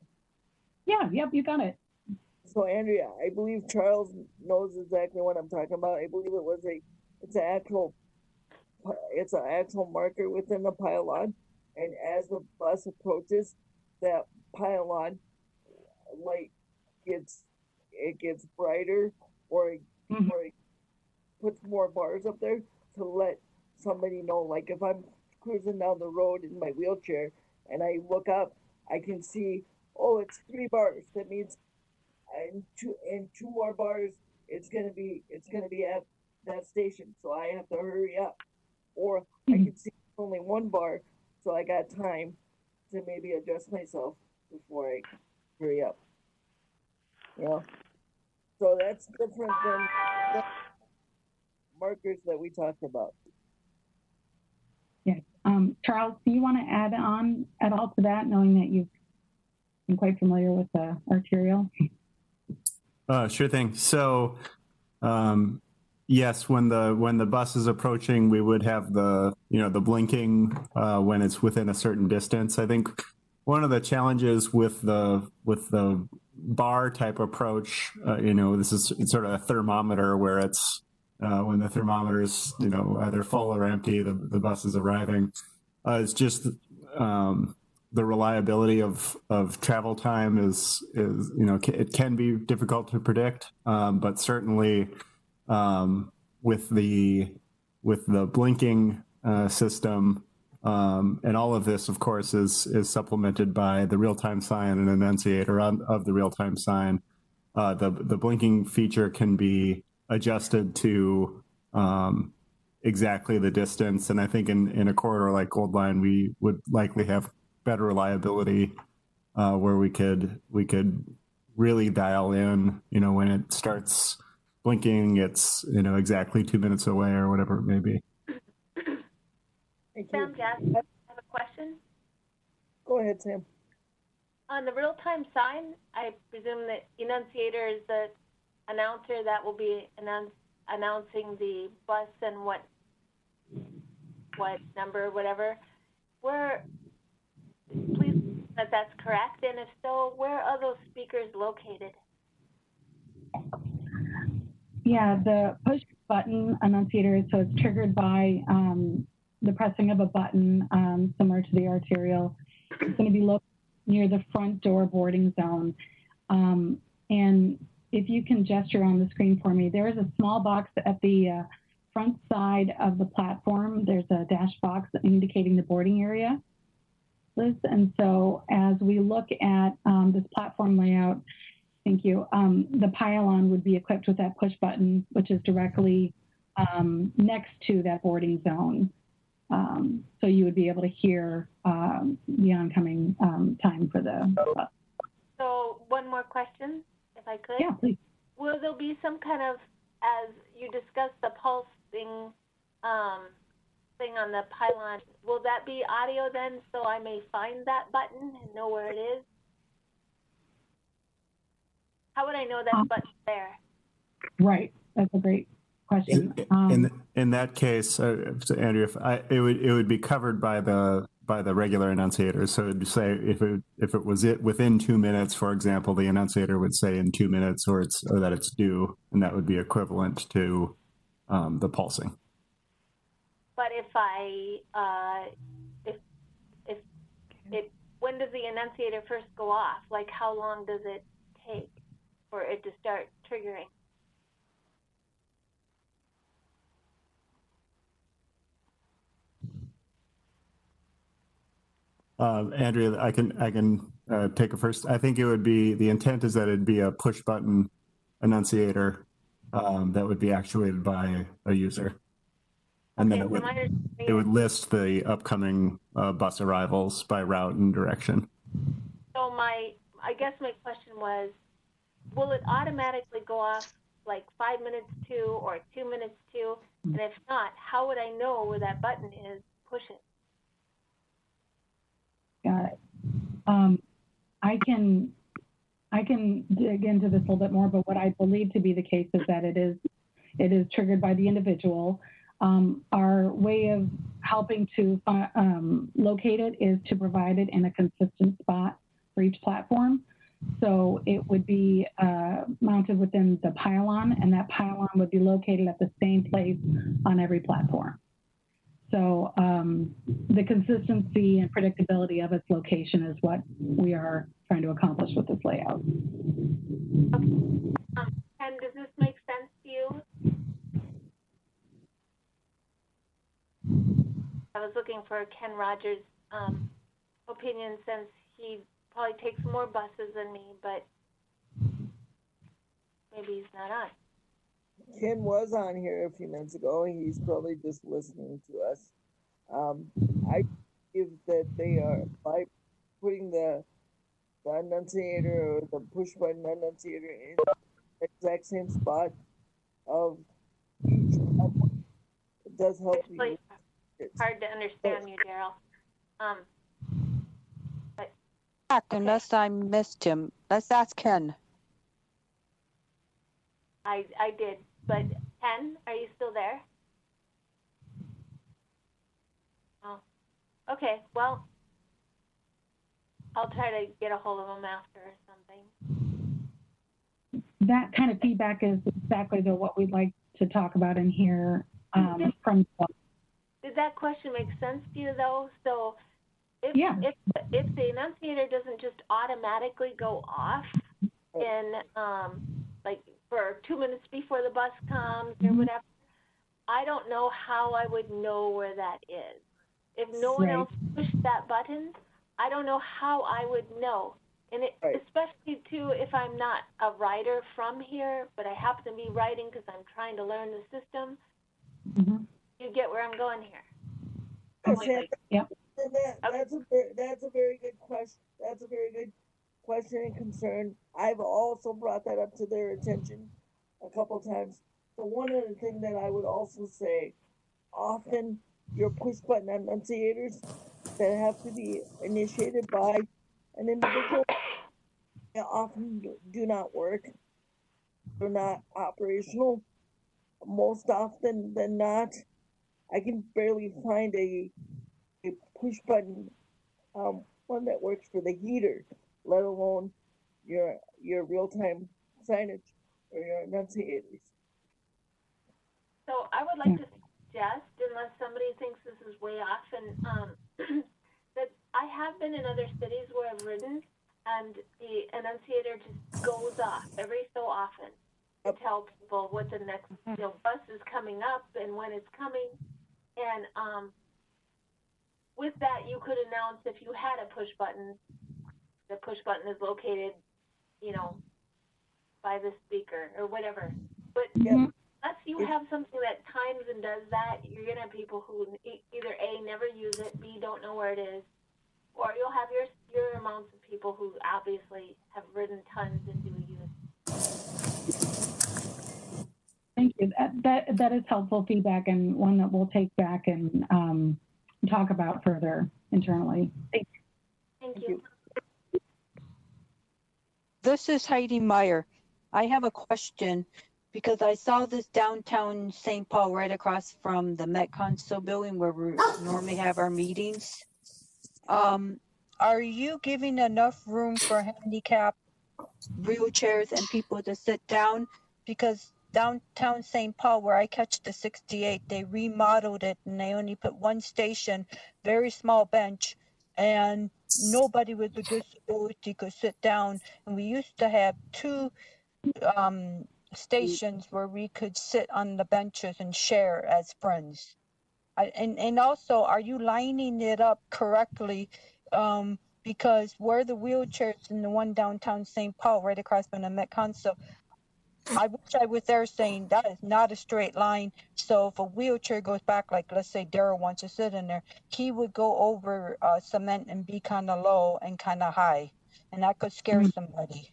S13: Yeah, yep, you got it.
S1: So Andrea, I believe Charles knows exactly what I'm talking about. I believe it's an actual marker within the pylon, and as the bus approaches, that pylon light gets brighter, or it puts more bars up there to let somebody know. Like if I'm cruising down the road in my wheelchair and I look up, I can see, oh, it's 3 bars. That means in two more bars, it's gonna be at that station. So I have to hurry up. Or I can see only 1 bar, so I got time to maybe adjust myself before I hurry up. You know? So that's different than the markers that we talked about.
S13: Yes. Charles, do you want to add on at all to that, knowing that you've been quite familiar with the arterial?
S5: Sure thing. So, yes, when the bus is approaching, we would have the blinking when it's within a certain distance. I think one of the challenges with the bar type approach, this is sort of a thermometer where it's when the thermometers, either full or empty, the bus is arriving. It's just the reliability of travel time is it can be difficult to predict, but certainly with the blinking system. And all of this, of course, is supplemented by the real-time sign and annunciator of the real-time sign. The blinking feature can be adjusted to exactly the distance, and I think in a corridor like Gold Line, we would likely have better reliability where we could really dial in. When it starts blinking, it's exactly 2 minutes away or whatever it may be.
S3: Sam, Jess, I have a question.
S1: Go ahead, Sam.
S3: On the real-time sign, I presume that enunciator is the announcer that will be announcing the bus and what number, whatever. Please, that's correct, and if so, where are those speakers located?
S13: Yeah, the push button annunciator, so it's triggered by the pressing of a button similar to the arterial. It's going to be located near the front door boarding zone. And if you can gesture on the screen for me, there is a small box at the front side of the platform. There's a dash box indicating the boarding area, Liz. And so as we look at this platform layout, thank you, the pylon would be equipped with that push button, which is directly next to that boarding zone. So you would be able to hear the oncoming time for the bus.
S3: So one more question, if I could.
S13: Yeah, please.
S3: Will there be some kind of, as you discussed the pulse thing on the pylon, will that be audio then, so I may find that button and know where it is? How would I know that button's there?
S13: Right, that's a great question.
S5: In that case, Andrew, it would be covered by the regular annunciator. So it'd say if it was within 2 minutes, for example, the annunciator would say in 2 minutes or that it's due, and that would be equivalent to the pulsing.
S3: But when does the annunciator first go off? Like, how long does it take for it to start triggering?
S5: Andrea, I can take a first. I think it would be, the intent is that it'd be a push button annunciator that would be actuated by a user. And then it would list the upcoming bus arrivals by route and direction.
S3: So I guess my question was, will it automatically go off like 5 minutes to or 2 minutes to? And if not, how would I know where that button is? Push it.
S13: Got it. I can dig into this a little bit more, but what I believe to be the case is that it is triggered by the individual. Our way of helping to locate it is to provide it in a consistent spot for each platform. So it would be mounted within the pylon, and that pylon would be located at the same place on every platform. So the consistency and predictability of its location is what we are trying to accomplish with this layout.
S3: Okay. Ken, does this make sense to you? I was looking for Ken Rogers' opinion, since he probably takes more buses than me, but maybe he's not on.
S1: Ken was on here a few minutes ago. He's probably just listening to us. I believe that they are, by putting the annunciator or the push button annunciator in the exact same spot of each platform, it does help
S3: you. Really hard to understand you, Daryl.
S12: Unless I missed him. Let's ask Ken.
S3: I did, but Ken, are you still there? Oh, okay. Well, I'll try to get a hold of him after or something.
S13: That kind of feedback is exactly what we'd like to talk about and hear from.
S3: Did that question make sense to you though? So if the enunciator doesn't just automatically go off in like for 2 minutes before the bus comes or whatever, I don't know how I would know where that is. If no one else pushed that button, I don't know how I would know. And especially too, if I'm not a writer from here, but I happen to be writing because I'm trying to learn the system. You get where I'm going here.
S1: That's a very good question. That's a very good question and concern. I've also brought that up to their attention a couple times. So one other thing that I would also say, often your push button enunciators that have to be initiated by an individual often do not work. They're not operational. Most often than not, I can barely find a push button one that works for the heater, let alone your real time signage or your enunciators.
S3: So I would like to suggest, unless somebody thinks this is way off, and that I have been in other cities where I've ridden, and the enunciator just goes off every so often to tell people what the next bus is coming up and when it's coming. And with that, you could announce if you had a push button, the push button is located, by the speaker or whatever. But unless you have something that times and does that, you're going to have people who either A, never use it, B, don't know where it is, or you'll have your amounts of people who obviously have ridden tons and do use it.
S13: Thank you. That is helpful feedback and one that we'll take back and talk about further internally. Thank you.
S3: Thank you.
S12: This is Heidi Meyer. I have a question because I saw this downtown St. Paul right across from the Met Council building where we normally have our meetings. Are you giving enough room for handicap wheelchairs and people to sit down? Because downtown St. Paul, where I catch the 68, they remodeled it and they only put one station, very small bench, and nobody with a disability could sit down. And we used to have two stations where we could sit on the benches and share as friends. And also, are you lining it up correctly? Because where the wheelchairs in the one downtown St. Paul, right across from the Met Council, I wish I was there saying that is not a straight line. So if a wheelchair goes back, like let's say Daryl wants to sit in there, he would go over cement and be kind of low and kind of high, and that could scare somebody.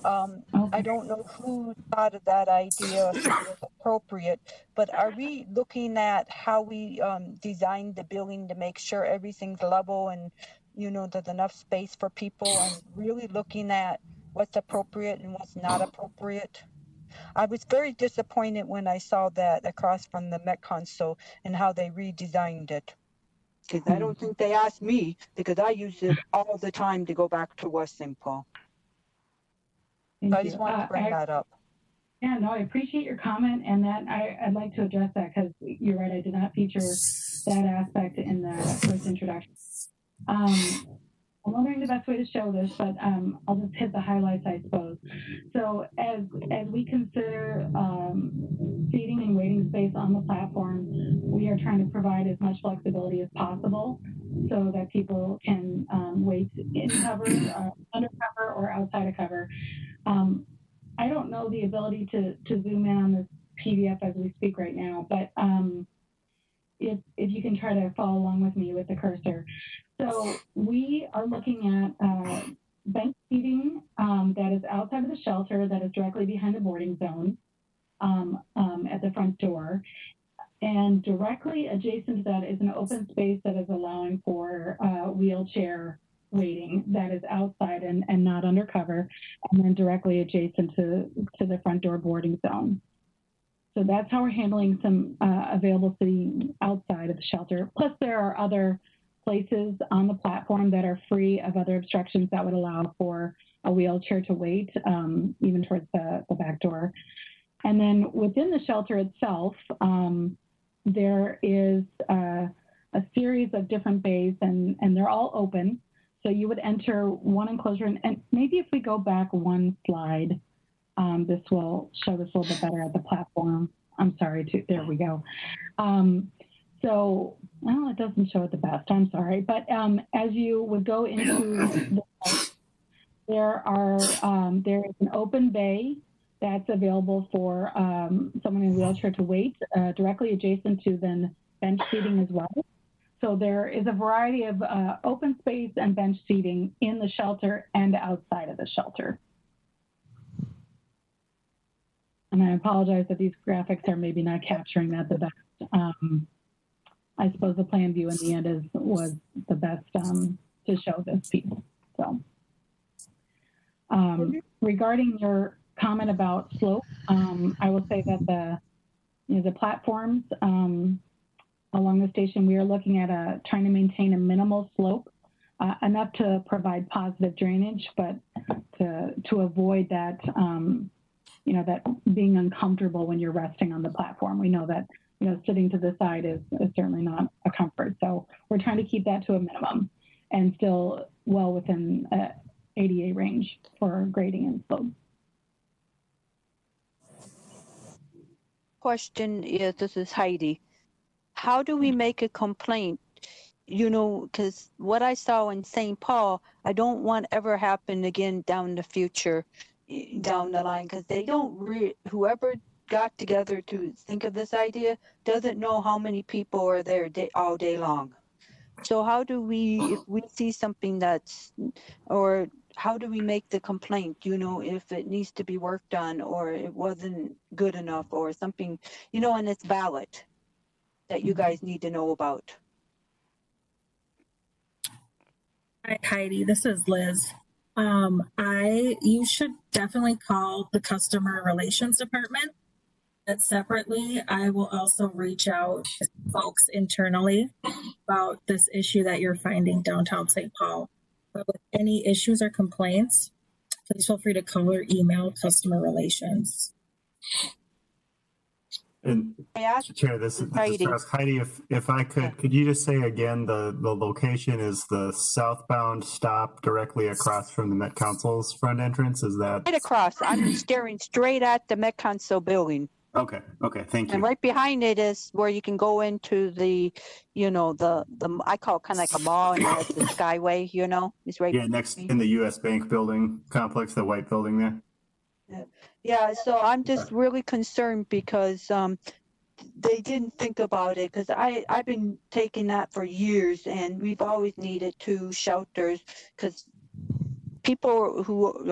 S12: I don't know who thought of that idea, if it was appropriate, but are we looking at how we designed the building to make sure everything's level and, there's enough space for people, and really looking at what's appropriate and what's not appropriate? I was very disappointed when I saw that across from the Met Council and how they redesigned it. Because I don't think they asked me, because I use it all the time to go back to West St. Paul. So I just wanted to bring that up.
S13: Yeah, no, I appreciate your comment, and that I'd like to address that because you're right, I did not feature that aspect in the first introduction. I'm wondering the best way to show this, but I'll just hit the highlights, I suppose. So as we consider seating and waiting space on the platform, we are trying to provide as much flexibility as possible so that people can wait in cover, under cover, or outside of cover. I don't know the ability to zoom in on this PDF as we speak right now, but if you can try to follow along with me with the cursor. So we are looking at bench seating that is outside of the shelter, that is directly behind the boarding zone at the front door. And directly adjacent to that is an open space that is allowing for wheelchair waiting that is outside and not undercover, and then directly adjacent to the front door boarding zone. So that's how we're handling some available seating outside of the shelter. Plus there are other places on the platform that are free of other obstructions that would allow for a wheelchair to wait, even towards the back door. And then within the shelter itself, there is a series of different bays, and they're all open. So you would enter one enclosure, and maybe if we go back one slide, this will show this a little bit better at the platform. I'm sorry, there we go. So, well, it doesn't show it the best, I'm sorry. But as you would go into there is an open bay that's available for someone in a wheelchair to wait directly adjacent to then bench seating as well. So there is a variety of open space and bench seating in the shelter and outside of the shelter. And I apologize that these graphics are maybe not capturing that the best. I suppose the plan view in the end was the best to show this piece. So regarding your comment about slope, I will say that the platforms along the station, we are looking at trying to maintain a minimal slope, enough to provide positive drainage, but to avoid that, that being uncomfortable when you're resting on the platform. We know that, sitting to the side is certainly not a comfort. So we're trying to keep that to a minimum and still well within ADA range for grading and slope.
S12: Question is, this is Heidi. How do we make a complaint? Because what I saw in St. Paul, I don't want ever happen again down the future, down the line, because they don't, whoever got together to think of this idea doesn't know how many people are there all day long. So how do we, if we see something or how do we make the complaint, if it needs to be worked on or it wasn't good enough or something, and it's valid that you guys need to know about?
S10: Hi, Heidi, this is Liz. You should definitely call the customer relations department. But separately, I will also reach out to folks internally about this issue that you're finding downtown St. Paul. But with any issues or complaints, please feel free to call or email customer relations.
S5: And Chair, this is Charles. Heidi, if I could you just say again, the location is the southbound stop directly across from the Met Council's front entrance? Is that?
S12: Right across. I'm staring straight at the Met Council building.
S5: Okay, thank you.
S12: And right behind it is where you can go into the, I call it kind of like a mall, and that's the Skyway, it's right.
S5: Yeah, next in the U.S. Bank building complex, the white building there.
S12: Yeah, so I'm just really concerned because they didn't think about it, because I've been taking that for years, and we've always needed 2 shelters because people who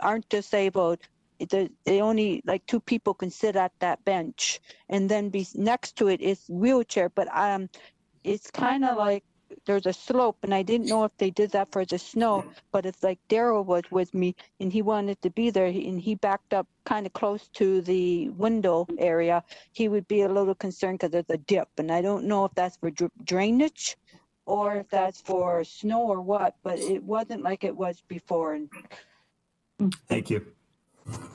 S12: aren't disabled, they only, like 2 people can sit at that bench, and then next to it is wheelchair, but it's kind of like there's a slope, and I didn't know if they did that for the snow, but it's like Daryl was with me and he wanted to be there, and he backed up kind of close to the window area. He would be a little concerned because there's a dip, and I don't know if that's for drainage or if that's for snow or what, but it wasn't like it was before.
S5: Thank you.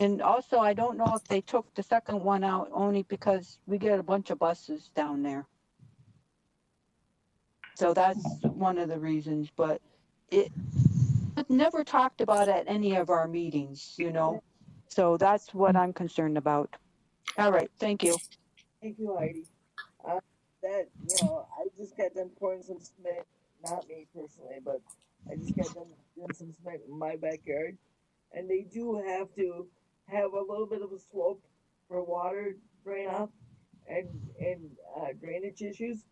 S12: And also, I don't know if they took the second one out only because we get a bunch of buses down there. So that's one of the reasons, but it never talked about at any of our meetings, So that's what I'm concerned about. All right, thank you.
S1: Thank you, Heidi. I just got done pouring some cement, not me personally, but I just got done doing some cement in my backyard. And they do have to have a little bit of a slope for water drain off and drainage issues.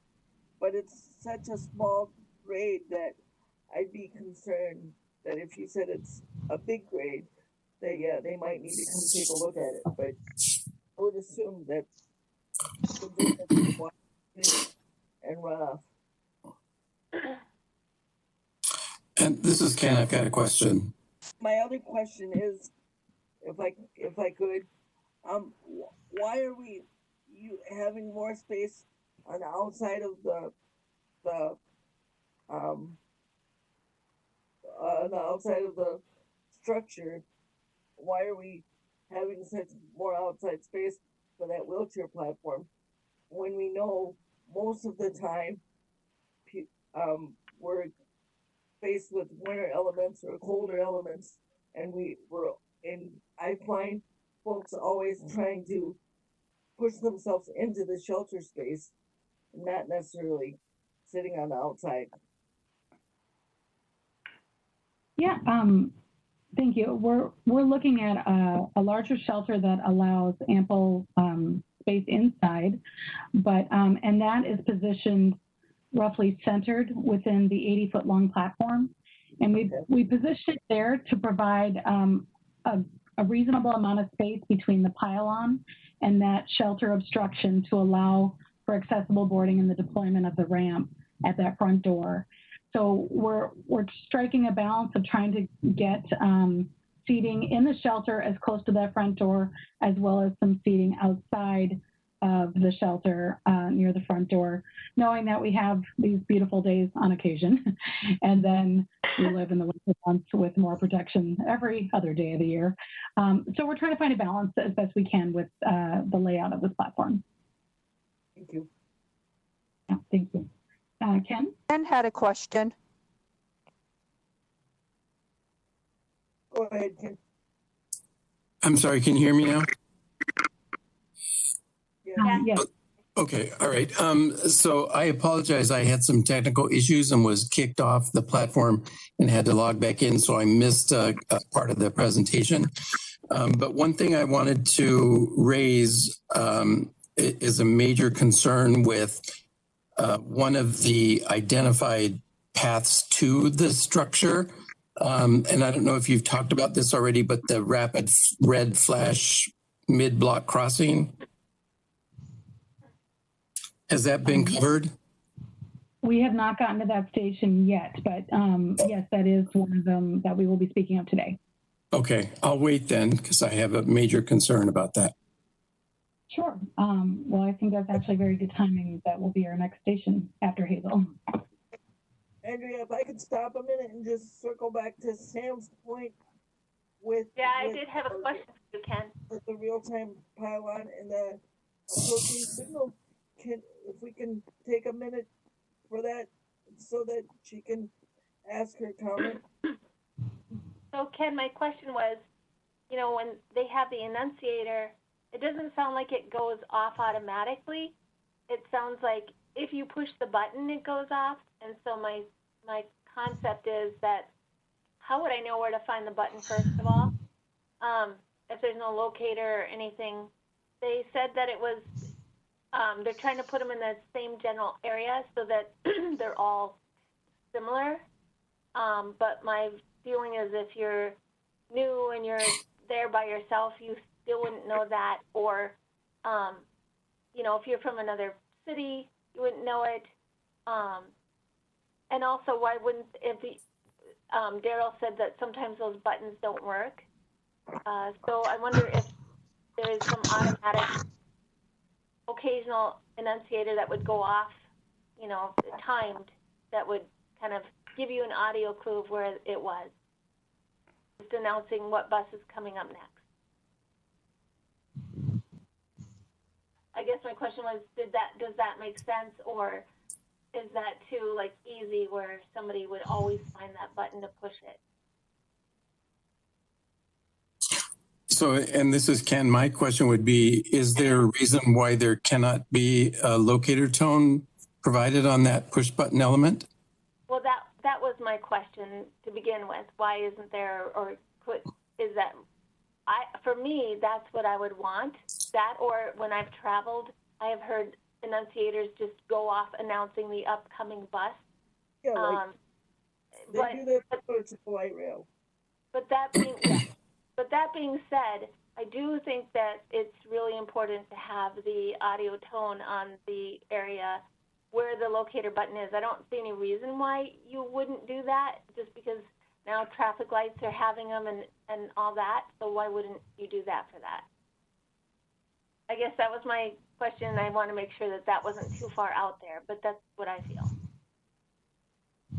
S1: But it's such a small grade that I'd be concerned that if you said it's a big grade, that they might need to come take a look at it. But I would assume that and runoff.
S4: And this is Ken. I've got a question.
S1: My other question is, if I could, why are you having more space on the outside of the on the outside of the structure? Why are we having such more outside space for that wheelchair platform when we know most of the time we're faced with winter elements or colder elements, and I find folks always trying to push themselves into the shelter space, not necessarily sitting on the outside.
S13: Yeah, thank you. We're looking at a larger shelter that allows ample space inside, but and that is positioned roughly centered within the 80-foot long platform, and we positioned it there to provide a reasonable amount of space between the pylon and that shelter obstruction to allow for accessible boarding and the deployment of the ramp at that front door. So we're striking a balance of trying to get seating in the shelter as close to that front door, as well as some seating outside of the shelter near the front door, knowing that we have these beautiful days on occasion, and then we live in the winter months with more protection every other day of the year. So we're trying to find a balance as best we can with the layout of this platform.
S1: Thank you.
S13: Yeah, thank you. Ken?
S12: Ken had a question.
S1: Go ahead, Ken.
S4: I'm sorry, can you hear me now?
S1: Yeah.
S13: Yes.
S4: Okay, all right. So I apologize. I had some technical issues and was kicked off the platform and had to log back in, so I missed a part of the presentation. But one thing I wanted to raise is a major concern with one of the identified paths to the structure. And I don't know if you've talked about this already, but the rapid red flash mid-block crossing. Has that been covered?
S13: We have not gotten to that station yet, but yes, that is one of them that we will be speaking of today.
S4: Okay, I'll wait then because I have a major concern about that.
S13: Sure. Well, I think that's actually very good timing. That will be our next station after Hazel.
S1: Andrea, if I could stop a minute and just circle back to Sam's point with
S3: I did have a question for you, Ken.
S1: With the real-time pylon and the approaching signal, if we can take a minute for that so that she can ask her comment.
S3: So Ken, my question was, when they have the annunciator, it doesn't sound like it goes off automatically. It sounds like if you push the button, it goes off. And so my concept is that how would I know where to find the button, first of all? If there's no locator or anything. They said that it was, they're trying to put them in the same general area so that they're all similar. But my feeling is if you're new and you're there by yourself, you still wouldn't know that. Or, if you're from another city, you wouldn't know it. And also, why wouldn't, Daryl said that sometimes those buttons don't work. So I wonder if there is some automatic occasional annunciator that would go off, timed, that would kind of give you an audio clue of where it was. Just announcing what bus is coming up next. I guess my question was, does that make sense, or is that too easy where somebody would always find that button to push it?
S4: So, and this is Ken, my question would be, is there a reason why there cannot be a locator tone provided on that push button element?
S3: Well, that was my question to begin with. Why isn't there, or for me, that's what I would want. That, or when I've traveled, I have heard annunciators just go off announcing the upcoming bus.
S1: Yeah, they do that for the light rail.
S3: But that being said, I do think that it's really important to have the audio tone on the area where the locator button is. I don't see any reason why you wouldn't do that, just because now traffic lights are having them and all that. So why wouldn't you do that for that? I guess that was my question, and I want to make sure that that wasn't too far out there, but that's what I feel.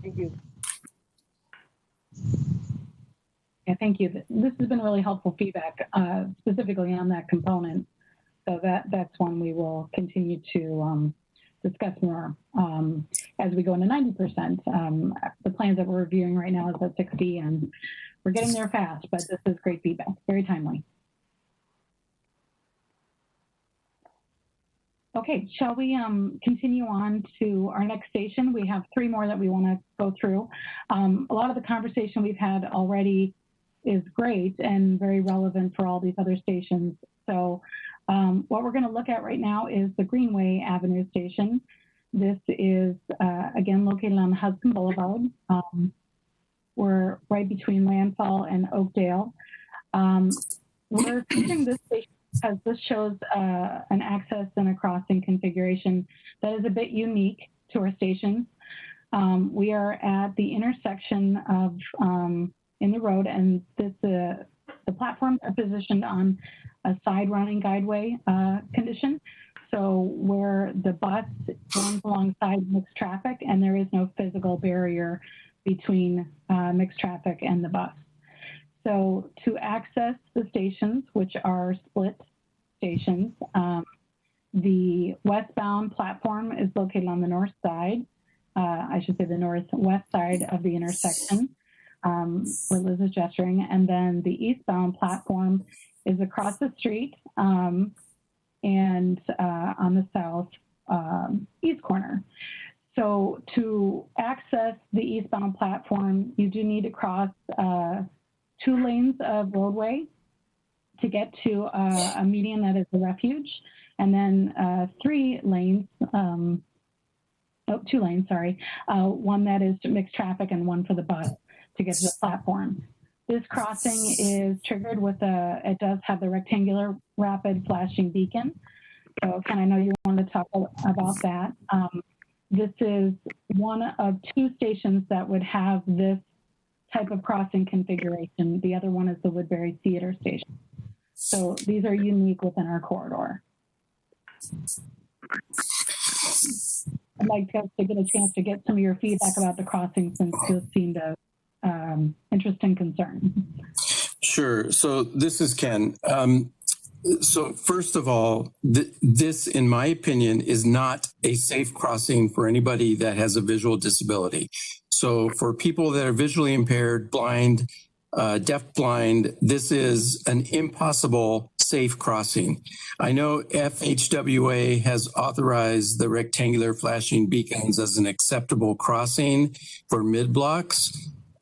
S1: Thank you.
S13: Yeah, thank you. This has been really helpful feedback, specifically on that component. So that's one we will continue to discuss more as we go into 90%. The plans that we're reviewing right now is at 60, and we're getting there fast, but this is great feedback, very timely. Okay, shall we continue on to our next station? We have 3 more that we want to go through. A lot of the conversation we've had already is great and very relevant for all these other stations. So what we're going to look at right now is the Greenway Avenue station. This is, again, located on Hudson Boulevard. We're right between Landfall and Oakdale. We're choosing this station because this shows an access and a crossing configuration that is a bit unique to our stations. We are at the intersection of in the road, and this the platforms are positioned on a side running guideway condition. So where the bus runs alongside mixed traffic, and there is no physical barrier between mixed traffic and the bus. So to access the stations, which are split stations, the westbound platform is located on the north side, I should say the northwest side of the intersection, where Liz is gesturing, and then the eastbound platform is across the street and on the south east corner. So to access the eastbound platform, you do need to cross 2 lanes of roadway to get to a median that is a refuge, and then 3 lanes, 2 lanes, sorry, one that is mixed traffic and one for the bus to get to the platform. This crossing is triggered with it does have the rectangular rapid flashing beacon. So Ken, I know you want to talk about that. This is one of 2 stations that would have this type of crossing configuration. The other one is the Woodbury Theater Station. So these are unique within our corridor. I'd like us to get a chance to get some of your feedback about the crossing, since this seemed of interest and concern.
S4: Sure. So this is Ken. So first of all, this, in my opinion, is not a safe crossing for anybody that has a visual disability. So for people that are visually impaired, blind, deaf-blind, this is an impossible safe crossing. I know FHWA has authorized the rectangular flashing beacons as an acceptable crossing for mid-blocks,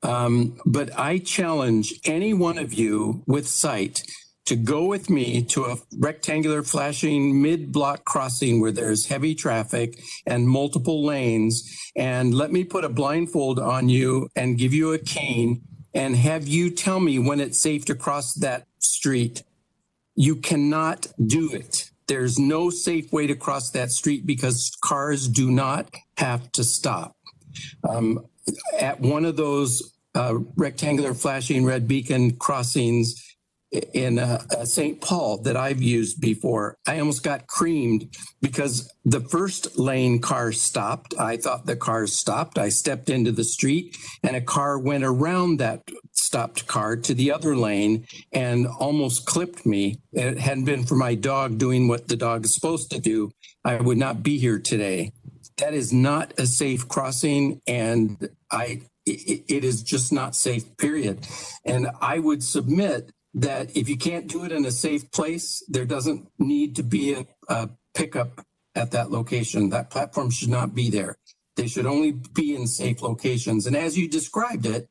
S4: but I challenge any one of you with sight to go with me to a rectangular flashing mid-block crossing where there's heavy traffic and multiple lanes, and let me put a blindfold on you and give you a cane and have you tell me when it's safe to cross that street. You cannot do it. There's no safe way to cross that street because cars do not have to stop. At one of those rectangular flashing red beacon crossings in St. Paul that I've used before, I almost got creamed because the first lane car stopped. I thought the car stopped. I stepped into the street and a car went around that stopped car to the other lane and almost clipped me. It hadn't been for my dog doing what the dog is supposed to do, I would not be here today. That is not a safe crossing, and it is just not safe, period. And I would submit that if you can't do it in a safe place, there doesn't need to be a pickup at that location. That platform should not be there. They should only be in safe locations. And as you described it,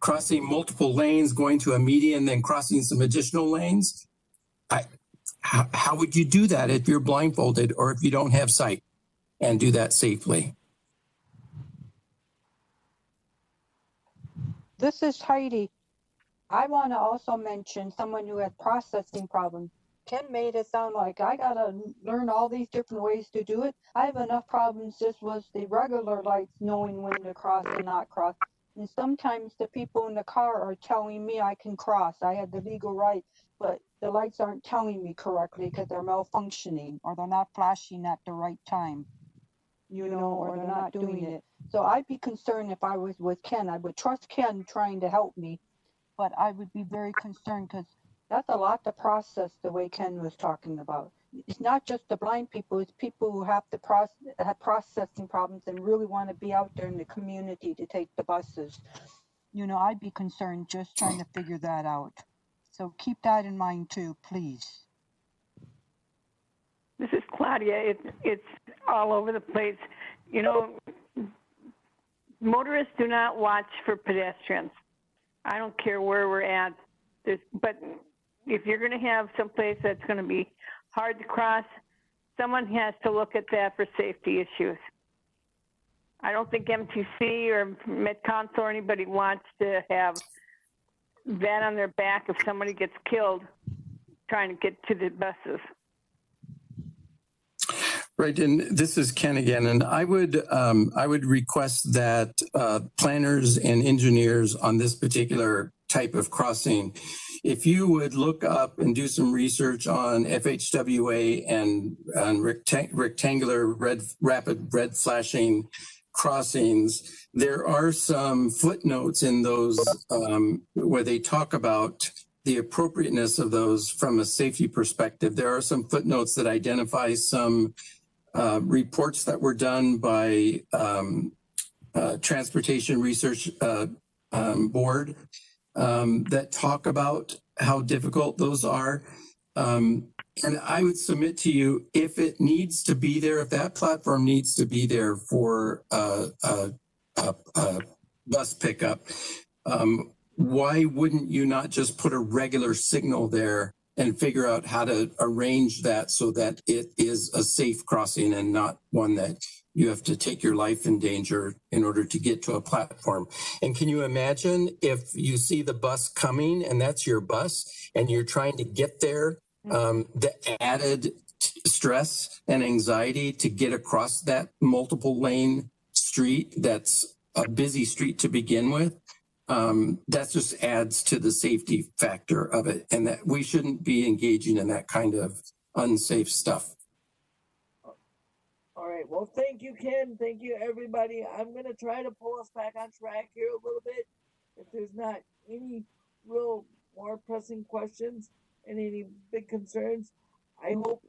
S4: crossing multiple lanes, going to a median, then crossing some additional lanes, how would you do that if you're blindfolded or if you don't have sight and do that safely?
S12: This is Heidi. I want to also mention someone who had processing problems. Ken made it sound like I got to learn all these different ways to do it. I have enough problems just with the regular lights, knowing when to cross and not cross. And sometimes the people in the car are telling me I can cross. I had the legal right, but the lights aren't telling me correctly because they're malfunctioning or they're not flashing at the right time, you know, or they're not doing it. So I'd be concerned if I was with Ken. I would trust Ken trying to help me. but I would be very concerned because that's a lot to process the way Ken was talking about. It's not just the blind people, it's people who have have processing problems and really want to be out there in the community to take the buses. You know, I'd be concerned just trying to figure that out. So keep that in mind too, please.
S6: This is Claudia. It's all over the place. You know, motorists do not watch for pedestrians. I don't care where we're at. But if you're going to have someplace that's going to be hard to cross, someone has to look at that for safety issues. I don't think MTC or MetCouncil or anybody wants to have that on their back if somebody gets killed trying to get to the buses.
S4: Right, and this is Ken again, and I would request that planners and engineers on this particular type of crossing, if you would look up and do some research on FHWA and rectangular rapid red flashing crossings, there are some footnotes in those where they talk about the appropriateness of those from a safety perspective. There are some footnotes that identify some reports that were done by Transportation Research Board that talk about how difficult those are. And I would submit to you, if it needs to be there, if that platform needs to be there for a bus pickup, why wouldn't you not just put a regular signal there and figure out how to arrange that so that it is a safe crossing and not one that you have to take your life in danger in order to get to a platform? And can you imagine if you see the bus coming and that's your bus and you're trying to get there, the added stress and anxiety to get across that multiple lane street that's a busy street to begin with? That just adds to the safety factor of it, and that we shouldn't be engaging in that kind of unsafe stuff.
S1: All right. Well, thank you, Ken. Thank you, everybody. I'm going to try to pull us back on track here a little bit. If there's not any real more pressing questions and any big concerns, I hope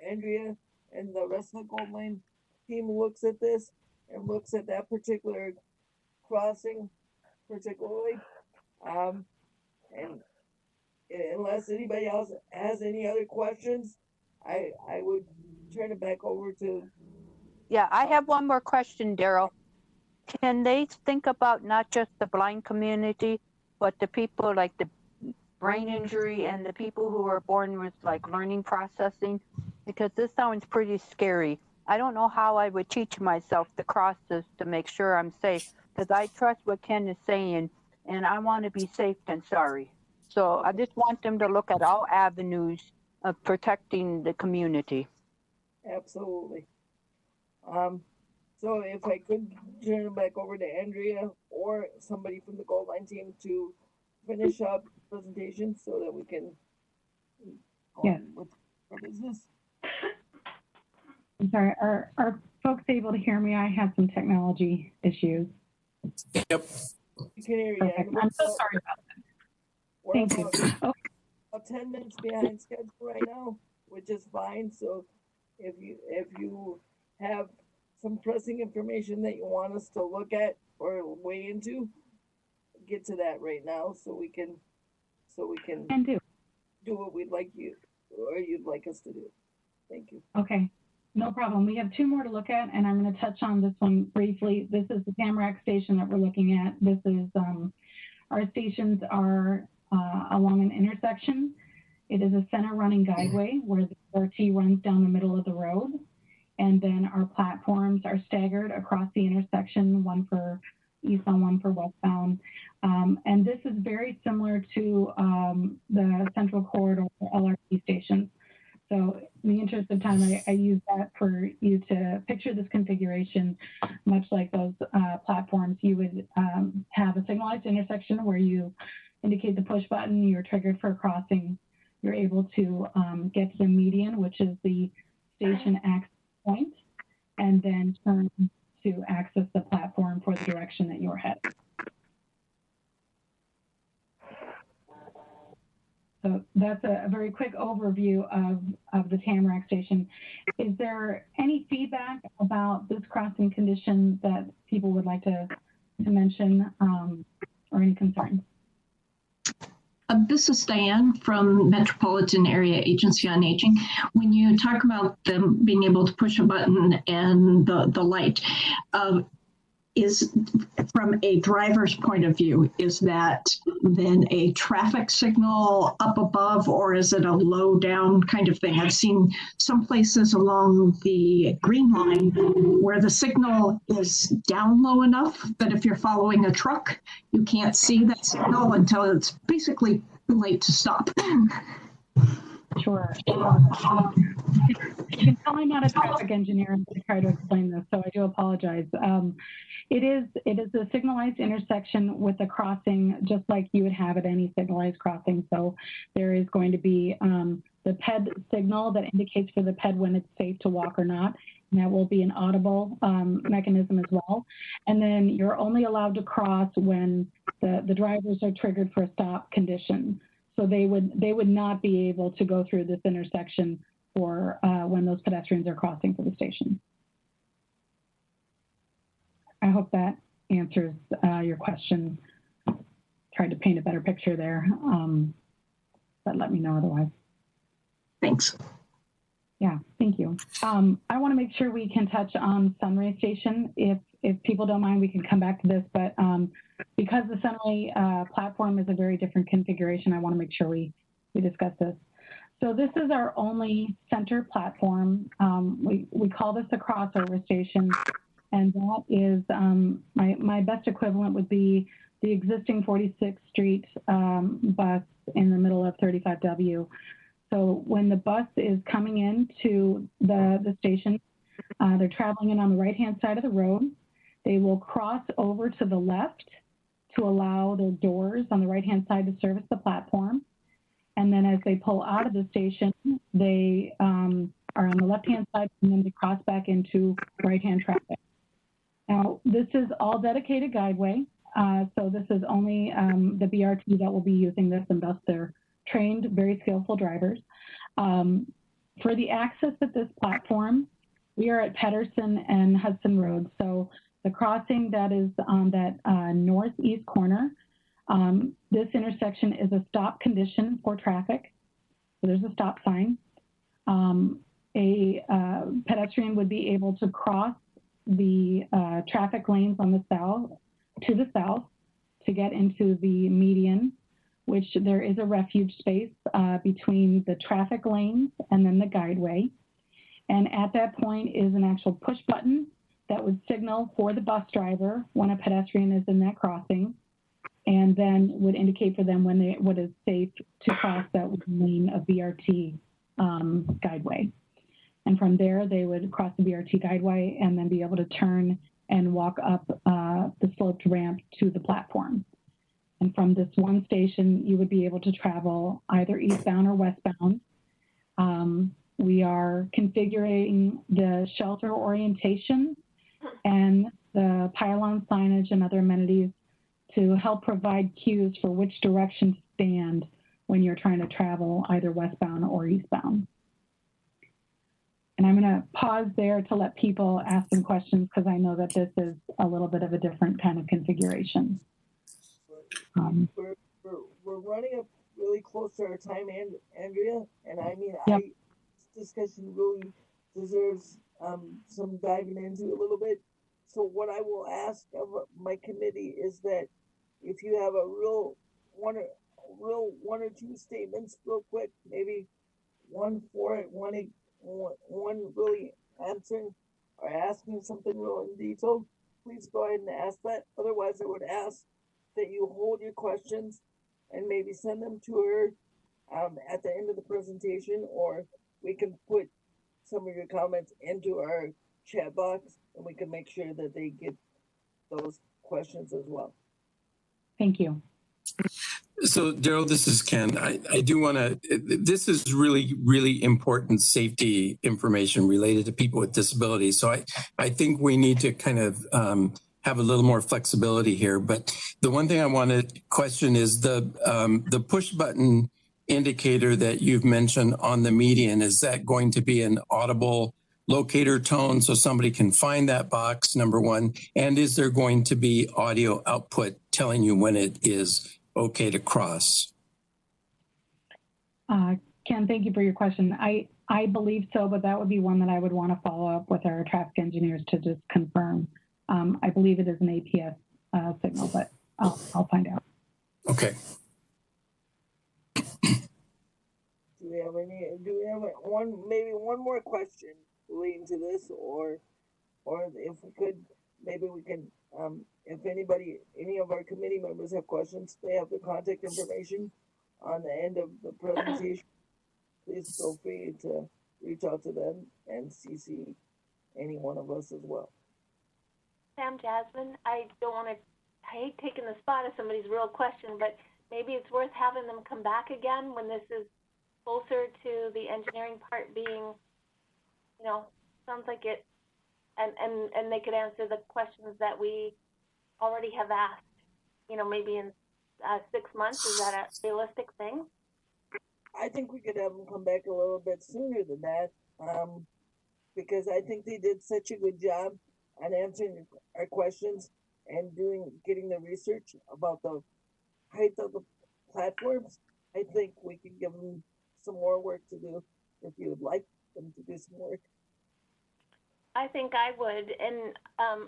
S1: Andrea and the rest of the Gold Lane team looks at this and looks at that particular crossing particularly. And unless anybody else has any other questions, I would turn it back over to.
S12: Yeah, I have one more question, Daryl. Can they think about not just the blind community, but the people like the brain injury and the people who are born with like learning processing? Because this sounds pretty scary. I don't know how I would teach myself to cross this to make sure I'm safe, because I trust what Ken is saying and I want to be safe and sorry. So I just want them to look at all avenues of protecting the community.
S1: Absolutely. So if I could turn it back over to Andrea or somebody from the Gold Line team to finish up the presentation so that we can go on with our business.
S13: I'm sorry, are folks able to hear me? I had some technology issues.
S4: Yep.
S1: You can hear you.
S13: Perfect. I'm so sorry about that. Thank you. Okay.
S1: About 10 minutes behind schedule right now, which is fine. So if you have some pressing information that you want us to look at or weigh into, get to that right now so we can do what we'd like you or you'd like us to do. Thank you.
S13: Okay, no problem. We have two more to look at, and I'm going to touch on this one briefly. This is the Taac station that we're looking at. This is our stations are along an intersection. It is a center running guideway where the RT runs down the middle of the road. And then our platforms are staggered across the intersection, one for eastbound, one for westbound. And this is very similar to the Central Corridor LRT stations. So in the interest of time, I use that for you to picture this configuration, much like those platforms. You would have a signalized intersection where you indicate the push button, you're triggered for a crossing. You're able to get to the median, which is the station access point, and then turn to access the platform for the direction that you're headed. So that's a very quick overview of the Tamarack station. Is there any feedback about this crossing condition that people would like to mention, or any concerns?
S7: This is Diane from Metropolitan Area Agency on Aging. When you talk about them being able to push a button and the light, is from a driver's point of view, is that then a traffic signal up above, or is it a low down kind of thing? I've seen some places along the green line where the signal is down low enough that if you're following a truck, you can't see that signal until it's basically too late to stop.
S13: Sure. You can tell I'm not a traffic engineer and I try to explain this, so I do apologize. It is a signalized intersection with a crossing, just like you would have at any signalized crossing. So there is going to be the PED signal that indicates for the PED when it's safe to walk or not. And that will be an audible mechanism as well. And then you're only allowed to cross when the drivers are triggered for a stop condition. So they would not be able to go through this intersection for when those pedestrians are crossing for the station. I hope that answers your question. Tried to paint a better picture there, but let me know otherwise.
S7: Thanks.
S13: Yeah, thank you. I want to make sure we can touch on Sunray Station. If people don't mind, we can come back to this, but because the Sunray platform is a very different configuration, I want to make sure we discuss this. So this is our only center platform. We call this a crossover station, and that is, my best equivalent would be the existing 46th Street bus in the middle of 35W. So when the bus is coming into the station, they're traveling in on the right-hand side of the road. They will cross over to the left to allow their doors on the right-hand side to service the platform. And then as they pull out of the station, they are on the left-hand side, and then they cross back into right-hand traffic. Now, this is all dedicated guideway. So this is only the BRT that will be using this, and thus they're trained, very skillful drivers. For the access at this platform, we are at Pedersen and Hudson Road. So the crossing that is on that northeast corner, this intersection is a stop condition for traffic. So there's a stop sign. A pedestrian would be able to cross the traffic lanes on the south to get into the median, which there is a refuge space between the traffic lanes and then the guideway. And at that point is an actual push button that would signal for the bus driver when a pedestrian is in that crossing, and then would indicate for them what is safe to cross that lane of BRT guideway. And from there, they would cross the BRT guideway and then be able to turn and walk up the sloped ramp to the platform. And from this one station, you would be able to travel either eastbound or westbound. We are configuring the shelter orientation and the pylon signage and other amenities to help provide cues for which direction to stand when you're trying to travel either westbound or eastbound. And I'm going to pause there to let people ask some questions, because I know that this is a little bit of a different kind of configuration.
S1: We're running up really close to our time, Andrea, and I mean,
S13: yep.
S1: This discussion really deserves some diving into a little bit. So what I will ask of my committee is that if you have a real one or two statements real quick, maybe one for it, one really answering or asking something real in detail, please go ahead and ask that. Otherwise, I would ask that you hold your questions and maybe send them to her at the end of the presentation, or we can put some of your comments into our chat box and we can make sure that they get those questions as well.
S13: Thank you.
S4: So, Daryl, this is Ken. I do want to, this is really, really important safety information related to people with disabilities. So I think we need to kind of have a little more flexibility here. But the one thing I want to question is the push button indicator that you've mentioned on the median, is that going to be an audible locator tone so somebody can find that box, number one? And is there going to be audio output telling you when it is okay to cross?
S13: Ken, thank you for your question. I believe so, but that would be one that I would want to follow up with our traffic engineers to just confirm. I believe it is an APS signal, but I'll find out.
S4: Okay.
S1: Do we have maybe one more question relating to this, or if we could, maybe we can, if any of our committee members have questions, they have the contact information on the end of the presentation. Please feel free to reach out to them and CC any one of us as well.
S3: Sam, Jasmine, I hate taking the spot of somebody's real question, but maybe it's worth having them come back again when this is closer to the engineering part being, sounds like it, and they could answer the questions that we already have asked, maybe in 6 months. Is that a realistic thing?
S1: I think we could have them come back a little bit sooner than that, because I think they did such a good job on answering our questions and getting the research about the height of the platforms. I think we could give them some more work to do if you would like them to do some work.
S3: I think I would, and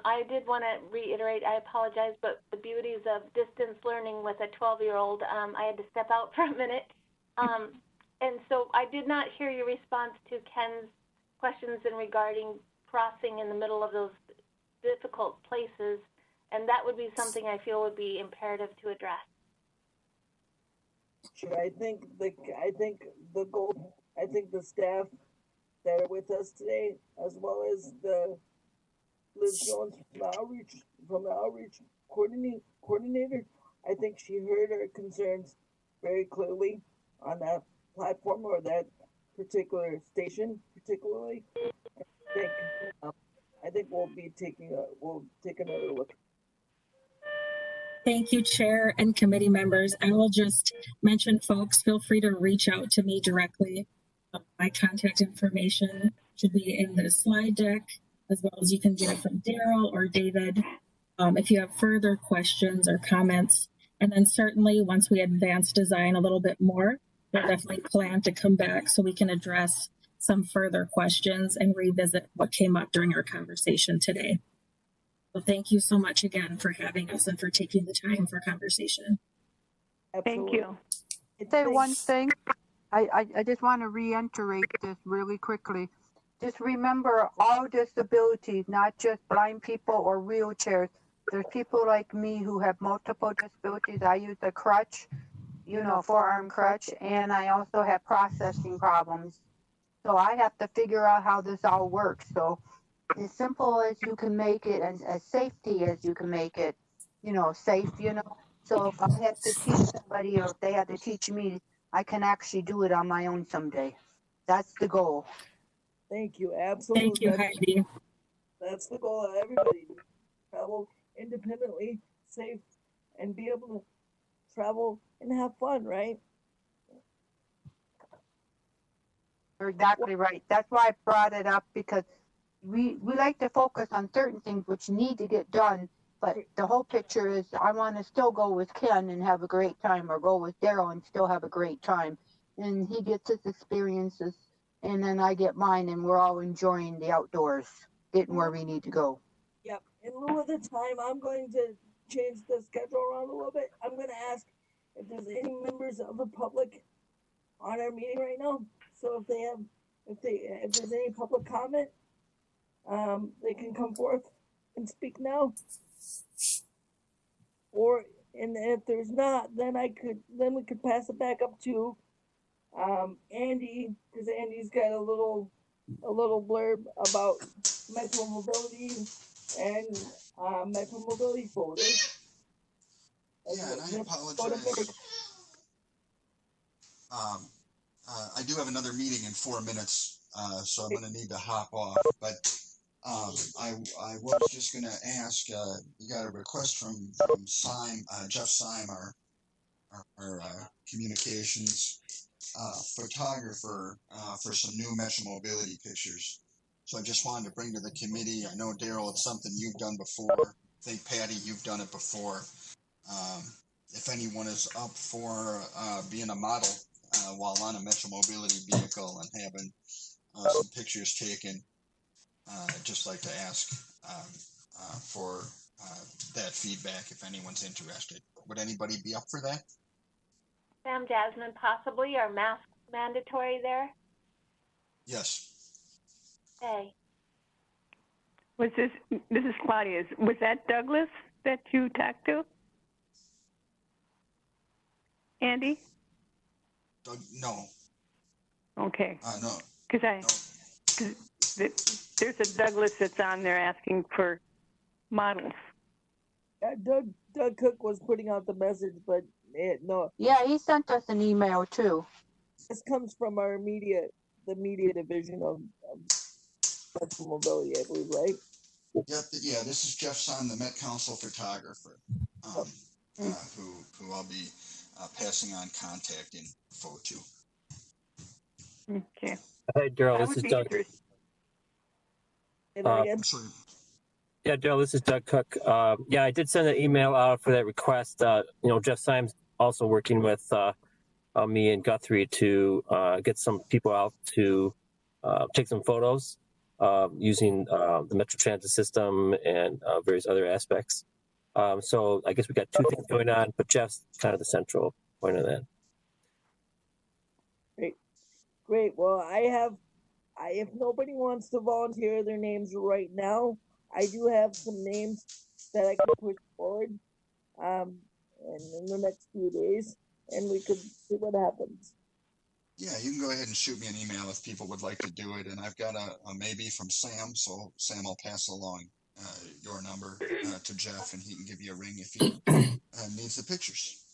S3: I did want to reiterate, I apologize, but the beauties of distance learning with a 12-year-old, I had to step out for a minute. And so I did not hear your response to Ken's questions regarding crossing in the middle of those difficult places, and that would be something I feel would be imperative to address.
S1: Sure, I think the staff that are with us today, as well as the Liz Jones from the outreach coordinator, I think she heard our concerns very clearly on that platform or that particular station, particularly. I think we'll take another look.
S10: Thank you, Chair and committee members. I will just mention, folks, feel free to reach out to me directly. My contact information should be in the slide deck, as well as you can get it from Daryl or David if you have further questions or comments. And then certainly once we advance design a little bit more, we'll definitely plan to come back so we can address some further questions and revisit what came up during our conversation today. So thank you so much again for having us and for taking the time for conversation.
S1: Absolutely.
S6: Thank you.
S12: Say one thing. I just want to reiterate this really quickly. Just remember all disabilities, not just blind people or wheelchairs. There's people like me who have multiple disabilities. I use a crutch, forearm crutch, and I also have processing problems. So I have to figure out how this all works. So as simple as you can make it, and as safety as you can make it, safe, So if I have to teach somebody or if they have to teach me, I can actually do it on my own someday. That's the goal.
S1: Thank you. Absolutely.
S10: Thank you, Heidi.
S1: That's the goal of everybody. Travel independently, safe, and be able to travel and have fun, right?
S12: You're exactly right. That's why I brought it up, because we like to focus on certain things which need to get done, but the whole picture is I want to still go with Ken and have a great time, or go with Daryl and still have a great time. And he gets his experiences, and then I get mine, and we're all enjoying the outdoors, getting where we need to go.
S1: Yep. In lieu of the time, I'm going to change the schedule around a little bit. I'm going to ask if there's any members of the public on our meeting right now. So if there's any public comment, they can come forth and speak now. And if there's not, then we could pass it back up to Andy, because Andy's got a little blurb about Metro Mobility and Metro Mobility folder.
S14: Yeah, and I apologize. I do have another meeting in 4 minutes, so I'm going to need to hop off. But I was just going to ask. We got a request from Jeff Syme, our communications photographer for some new Metro Mobility pictures. So I just wanted to bring to the committee. I know, Daryl, it's something you've done before. I think, Patty, you've done it before. If anyone is up for being a model while on a Metro Mobility vehicle and having some pictures taken, I'd just like to ask for that feedback if anyone's interested. Would anybody be up for that?
S3: Sam, Jasmine, possibly. Are masks mandatory there?
S14: Yes.
S3: Okay.
S6: Was this is Claudia? Was that Douglas that you talked to? Andy?
S14: No.
S6: Okay.
S14: No.
S6: Because there's a Douglas that's on there asking for models.
S1: Doug Cook was putting out the message, but no.
S12: Yeah, he sent us an email too.
S1: This comes from our the media division of Metro Mobility, I believe, right?
S14: Yep. Yeah, this is Jeff Son, the Met Council photographer, who I'll be passing on contact info to.
S6: Okay.
S15: Hey, Daryl, this is Doug. Yeah, Daryl, this is Doug Cook. Yeah, I did send an email out for that request. Jeff Syme's also working with me and Guthrie to get some people out to take some photos using the Metro Transit system and various other aspects. So I guess we got two things going on, but Jeff's kind of the central point of that.
S1: Great. Well, if nobody wants to volunteer their names right now, I do have some names that I can push forward in the next few days, and we could see what happens.
S14: Yeah, you can go ahead and shoot me an email if people would like to do it, and I've got a maybe from Sam, so Sam, I'll pass along your number to Jeff, and he can give you a ring if he needs the pictures.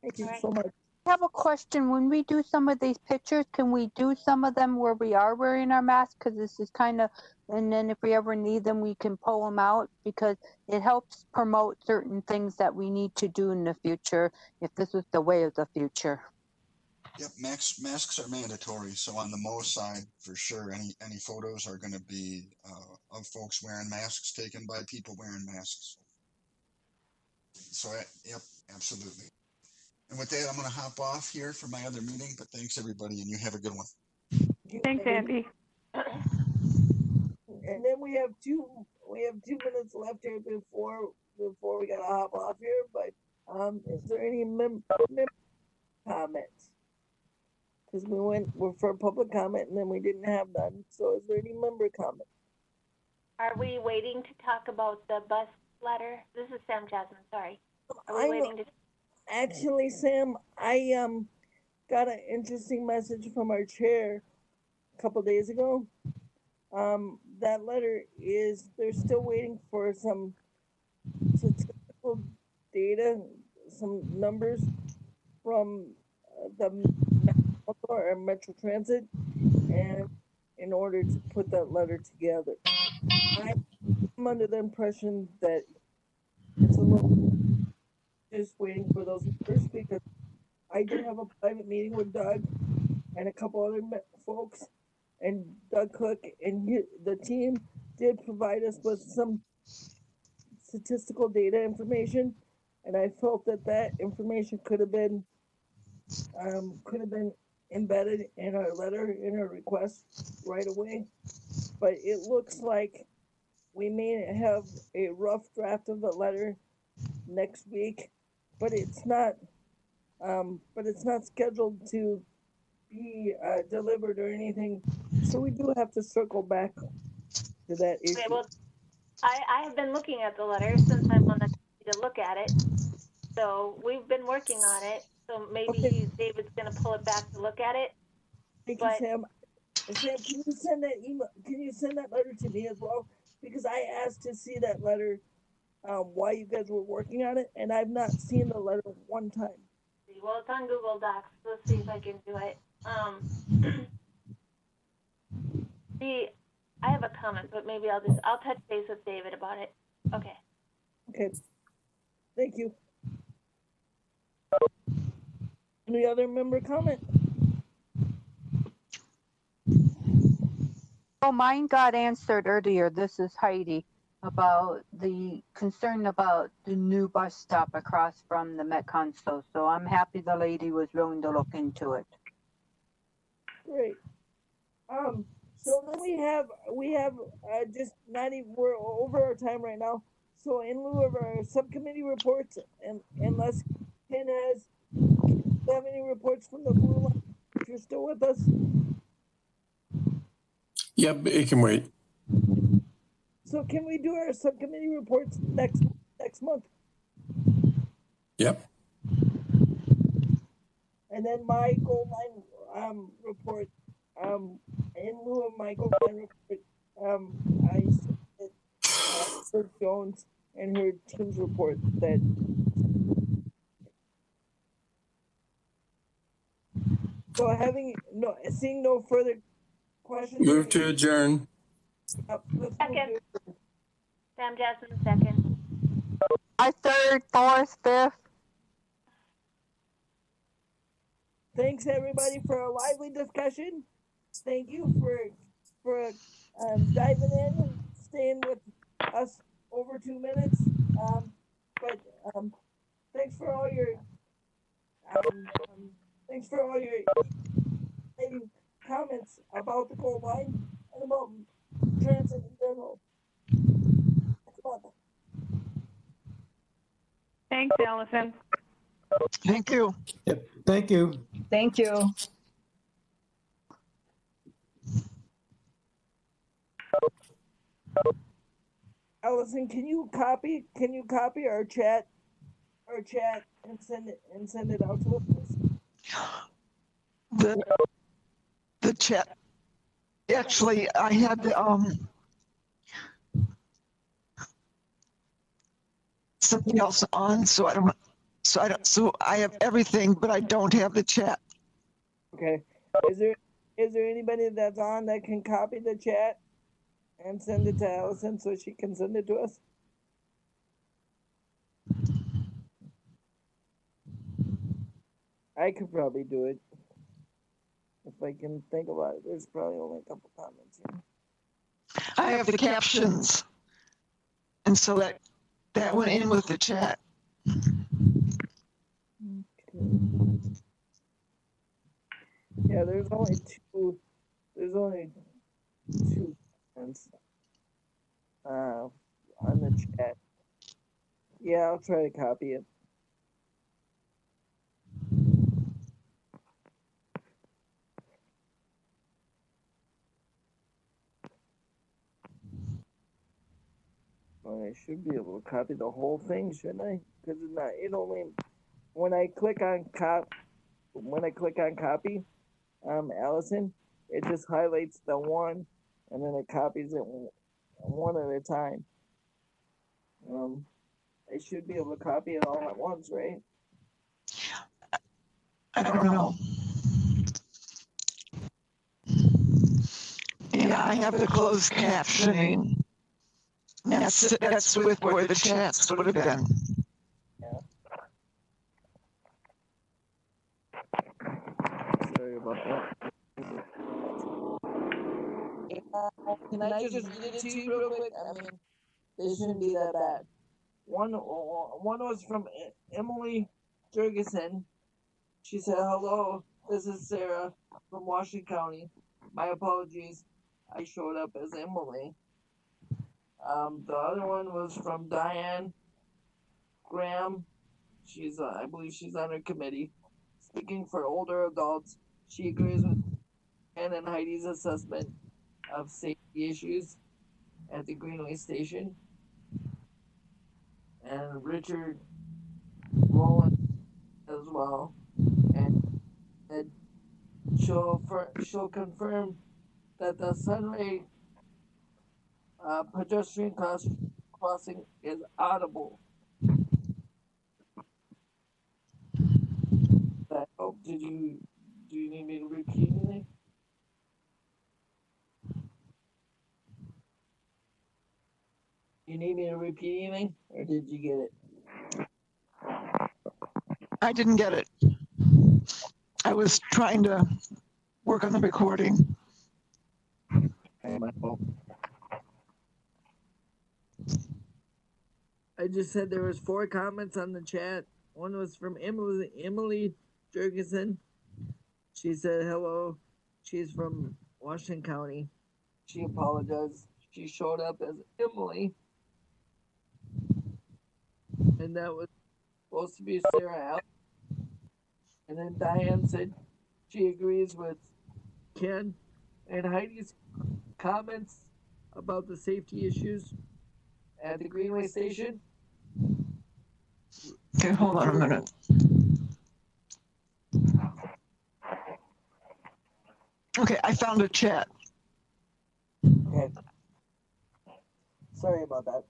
S1: Thank you so much.
S12: I have a question. When we do some of these pictures, can we do some of them where we are wearing our mask? Because this is kind of, and then if we ever need them, we can pull them out because it helps promote certain things that we need to do in the future if this is the way of the future.
S14: Yep, masks are mandatory. So on the Mo side, for sure, any photos are going to be of folks wearing masks taken by people wearing masks. So, yep, absolutely. And with that, I'm going to hop off here for my other meeting, but thanks everybody, and you have a good one.
S6: Thanks, Andy.
S1: And then we have 2 minutes left here before we gotta hop off here. But is there any comments? Because we're for public comment and then we didn't have none. So is there any member comment?
S3: Are we waiting to talk about the bus letter? This is Sam Jasmine. Sorry. Are we waiting to?
S1: Actually, Sam, I got an interesting message from our chair a couple days ago. That letter is they're still waiting for some statistical data, some numbers from the Metro Transit, and in order to put that letter together. I'm under the impression that it's a little just waiting for those numbers because I did have a private meeting with Doug and a couple other folks, and Doug Cook and the team did provide us with some statistical data information, and I felt that information could have been embedded in our letter, in our request right away. But it looks like we may have a rough draft of the letter next week, but it's not scheduled to be delivered or anything. So we do have to circle back to that issue.
S3: Okay, well, I have been looking at the letter since I'm on the committee to look at it. So we've been working on it. So maybe David's going to pull it back to look at it.
S1: Thank you, Sam. Sam, can you send that email? Can you send that letter to me as well? Because I asked to see that letter while you guys were working on it, and I've not seen the letter one time.
S3: Well, it's on Google Docs. Let's see if I can do it. I have a comment, but maybe I'll touch base with David about it. Okay.
S1: Okay. Thank you. Any other member comment?
S12: Oh, mine got answered earlier. This is Heidi about the concern about the new bus stop across from the Metconso. So I'm happy the lady was willing to look into it.
S1: Great. So then we have just not even, we're over our time right now. So in lieu of our subcommittee reports, and unless Ken has have any reports from the blue line, if you're still with us.
S4: Yep, it can wait.
S1: So can we do our subcommittee reports next month?
S4: Yep.
S1: And then my goal line report, in lieu of my goal line report, I submitted Liz Jones and her team's report that. So seeing no further questions.
S4: Move to adjourn.
S3: Second. Sam Jasmine, second.
S12: I third, fourth, fifth.
S1: Thanks everybody for a lively discussion. Thank you for diving in and staying with us over 2 minutes. But thanks for all your comments about the gold line and about transit in general.
S6: Thanks, Allison.
S9: Thank you. Yep. Thank you.
S2: Thank you.
S1: Allison, can you copy our chat and send it out to us?
S2: The chat. Actually, I had something else on, so I have everything, but I don't have the chat.
S1: Okay. Is there anybody that's on that can copy the chat and send it to Allison so she can send it to us? I could probably do it if I can think about it. There's probably only a couple comments here.
S2: I have the captions, and so that went in with the chat.
S1: Okay. Yeah, there's only two comments on the chat. Yeah, I'll try to copy it. Well, I should be able to copy the whole thing, shouldn't I? Because it's not. It only when I click on copy, Allison, it just highlights the one, and then it copies it one at a time. I should be able to copy it all at once, right?
S2: I don't know. Yeah, I have the closed captioning. That's with where the chats would have been.
S1: Yeah. Sorry about that. Can I just read it to you real quick? I mean, they shouldn't be that bad. One was from Emily Jurgensen. She said, "Hello, this is Sarah from Washington County. My apologies, I showed up as Emily." The other one was from Diane Graham. I believe she's on her committee. Speaking for older adults, she agrees with Ann and Heidi's assessment of safety issues at the Greenway Station. And Richard Rowland as well. And she'll confirm that the Sunray pedestrian crossing is audible. Do you need me to repeat anything? You need me to repeat anything, or did you get it?
S2: I didn't get it. I was trying to work on the recording.
S1: Okay. my fault. I just said there was 4 comments on the chat. One was from Emily Jurgensen. She said hello. She's from Washington County. She apologized. She showed up as Emily. And that was supposed to be Sarah Al. And then Diane said she agrees with Ken and Heidi's comments about the safety issues at the Greenway station.
S2: Okay, hold on a minute. Okay, I found a chat.
S1: Okay. Sorry about that.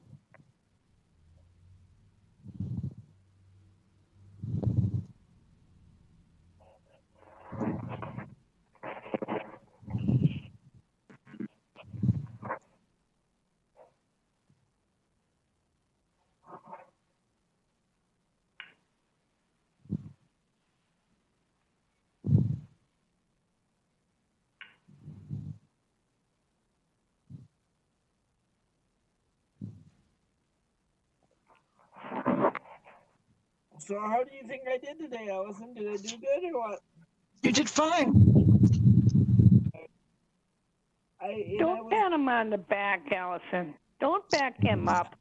S1: So how do you think I did today, Allison? Did I do good or what?
S2: You did fine.
S6: Don't pat him on the back, Allison. Don't back him up.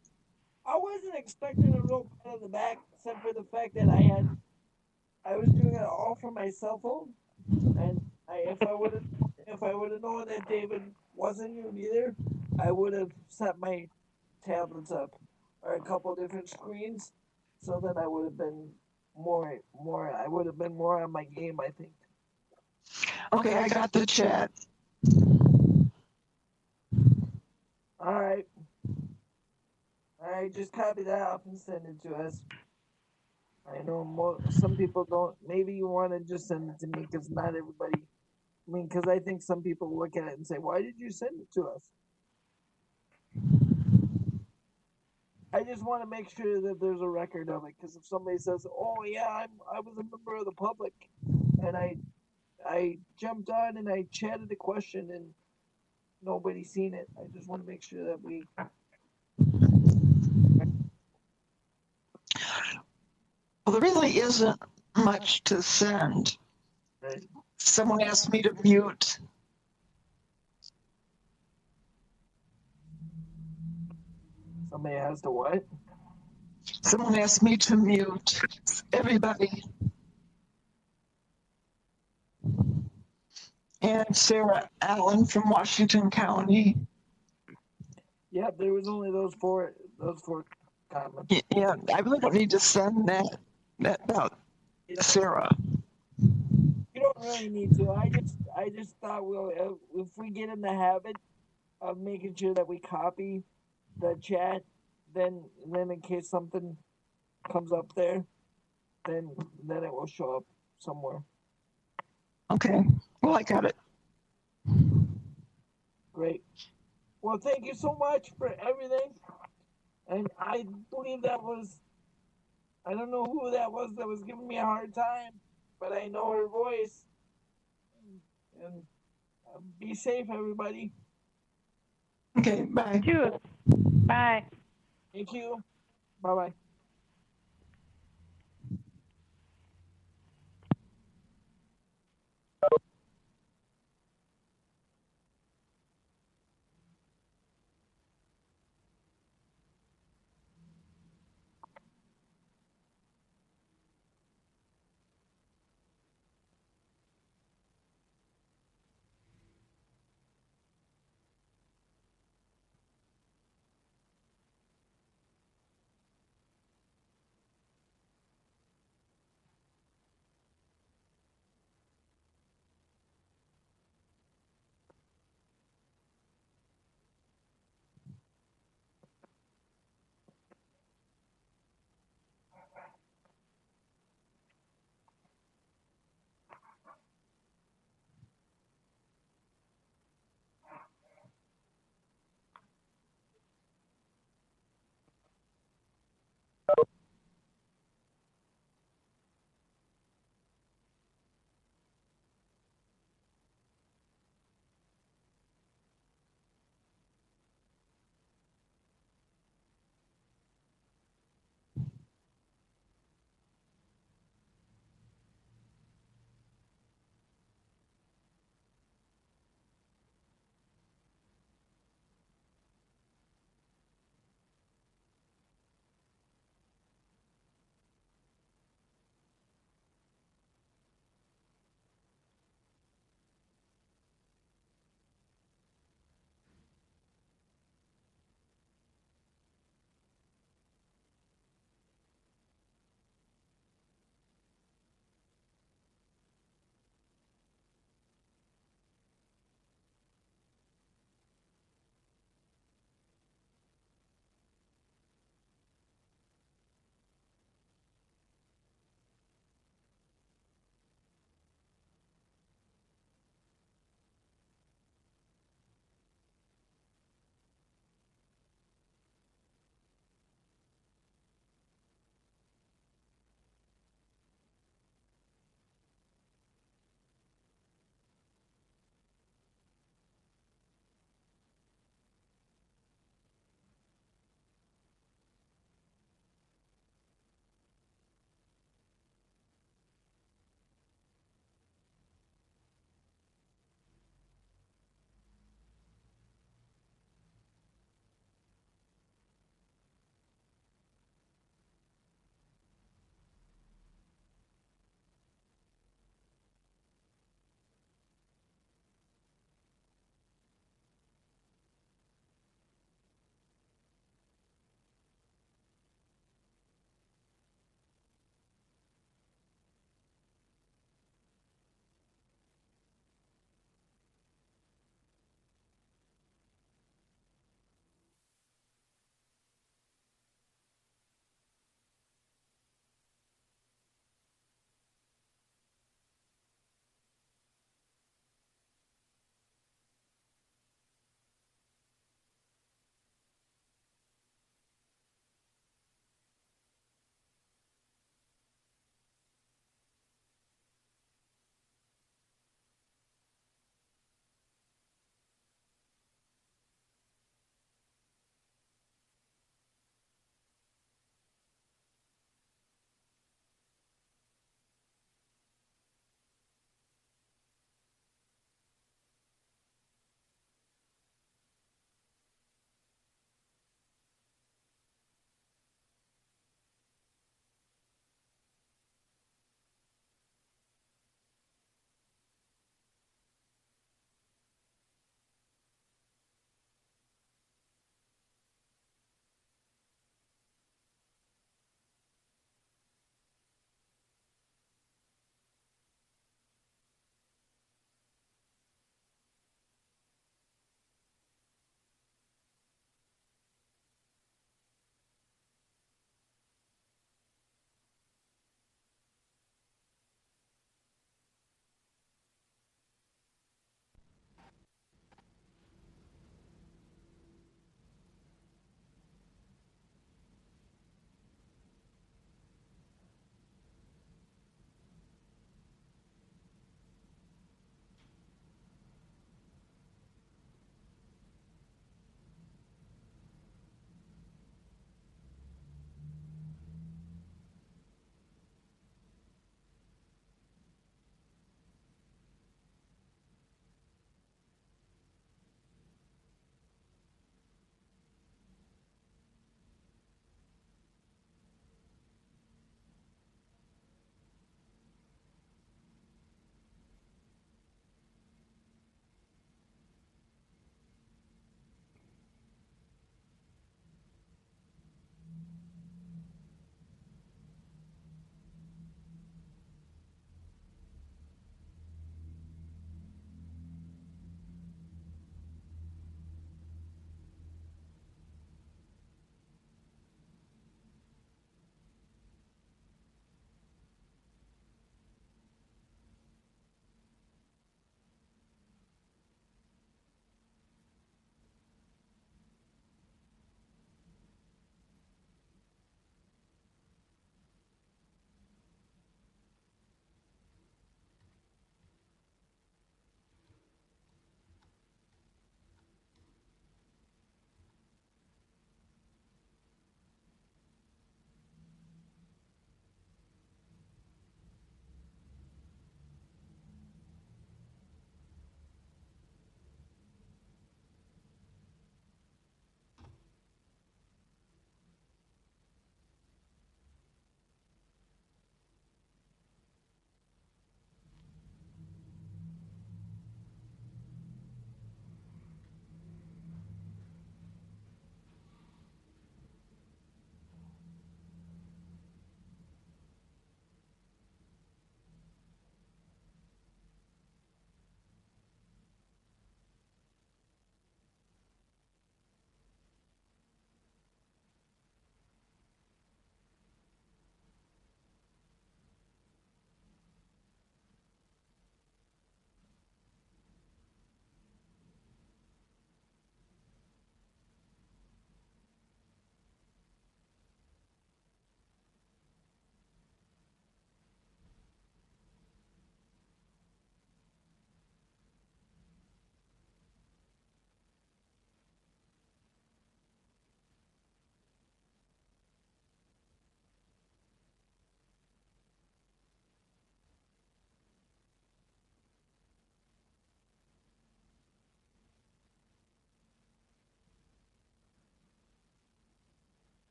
S1: I wasn't expecting a real pat on the back, except for the fact that I was doing it all from my cell phone, and if I would have known that David wasn't going to be there, I would have set my tablets up or a couple different screens, so then I would have been more. I would have been more on my game, I think.
S2: Okay, I got the chat.
S1: All right. Just copy that up and send it to us. I know some people don't. Maybe you want to just send it to me because not everybody. I mean, because I think some people look at it and say, "Why did you send it to us?" I just want to make sure that there's a record of it. Because if somebody says, "Oh yeah, I was a member of the public," and I jumped on and I chatted a question and nobody's seen it, I just want to make sure that we.
S2: Well, there really isn't much to send. Someone asked me to mute.
S1: Somebody has to what?
S2: Someone asked me to mute everybody. And Sarah Allen from Washington County.
S1: Yeah, there was only those four comments.
S2: Yeah, I really don't need to send that about Sarah.
S1: You don't really need to. I just thought if we get in the habit of making sure that we copy the chat, then in case something comes up there, then it will show up somewhere.
S2: Okay. Well, I got it.
S1: Great. Well, thank you so much for everything. And I believe that was, I don't know who that was giving me a hard time, but I know her voice. And be safe, everybody.
S2: Okay, bye.
S6: Bye.
S1: Thank you. Bye-bye.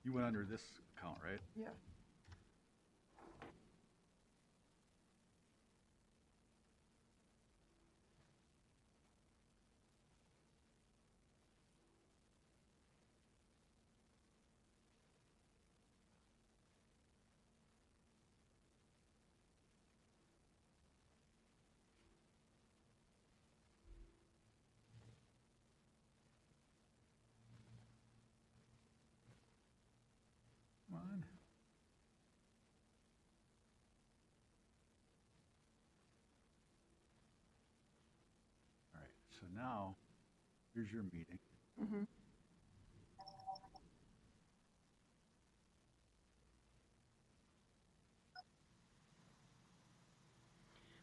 S16: You went under this account, right?
S2: Yeah.
S16: Come on. All right, so now here's your meeting.
S2: Mm-hmm.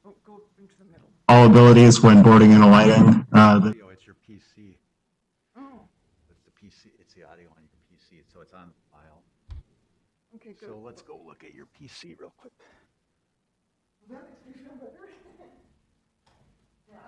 S2: Oh, go into the middle.
S5: All abilities when boarding and alighting.
S16: Audio, it's your PC.
S2: Oh,
S16: It's the PC. It's the audio on your PC, so it's on the file.
S2: okay, good.
S16: So let's go look at your PC real quick.
S2: That makes me feel better. Yeah,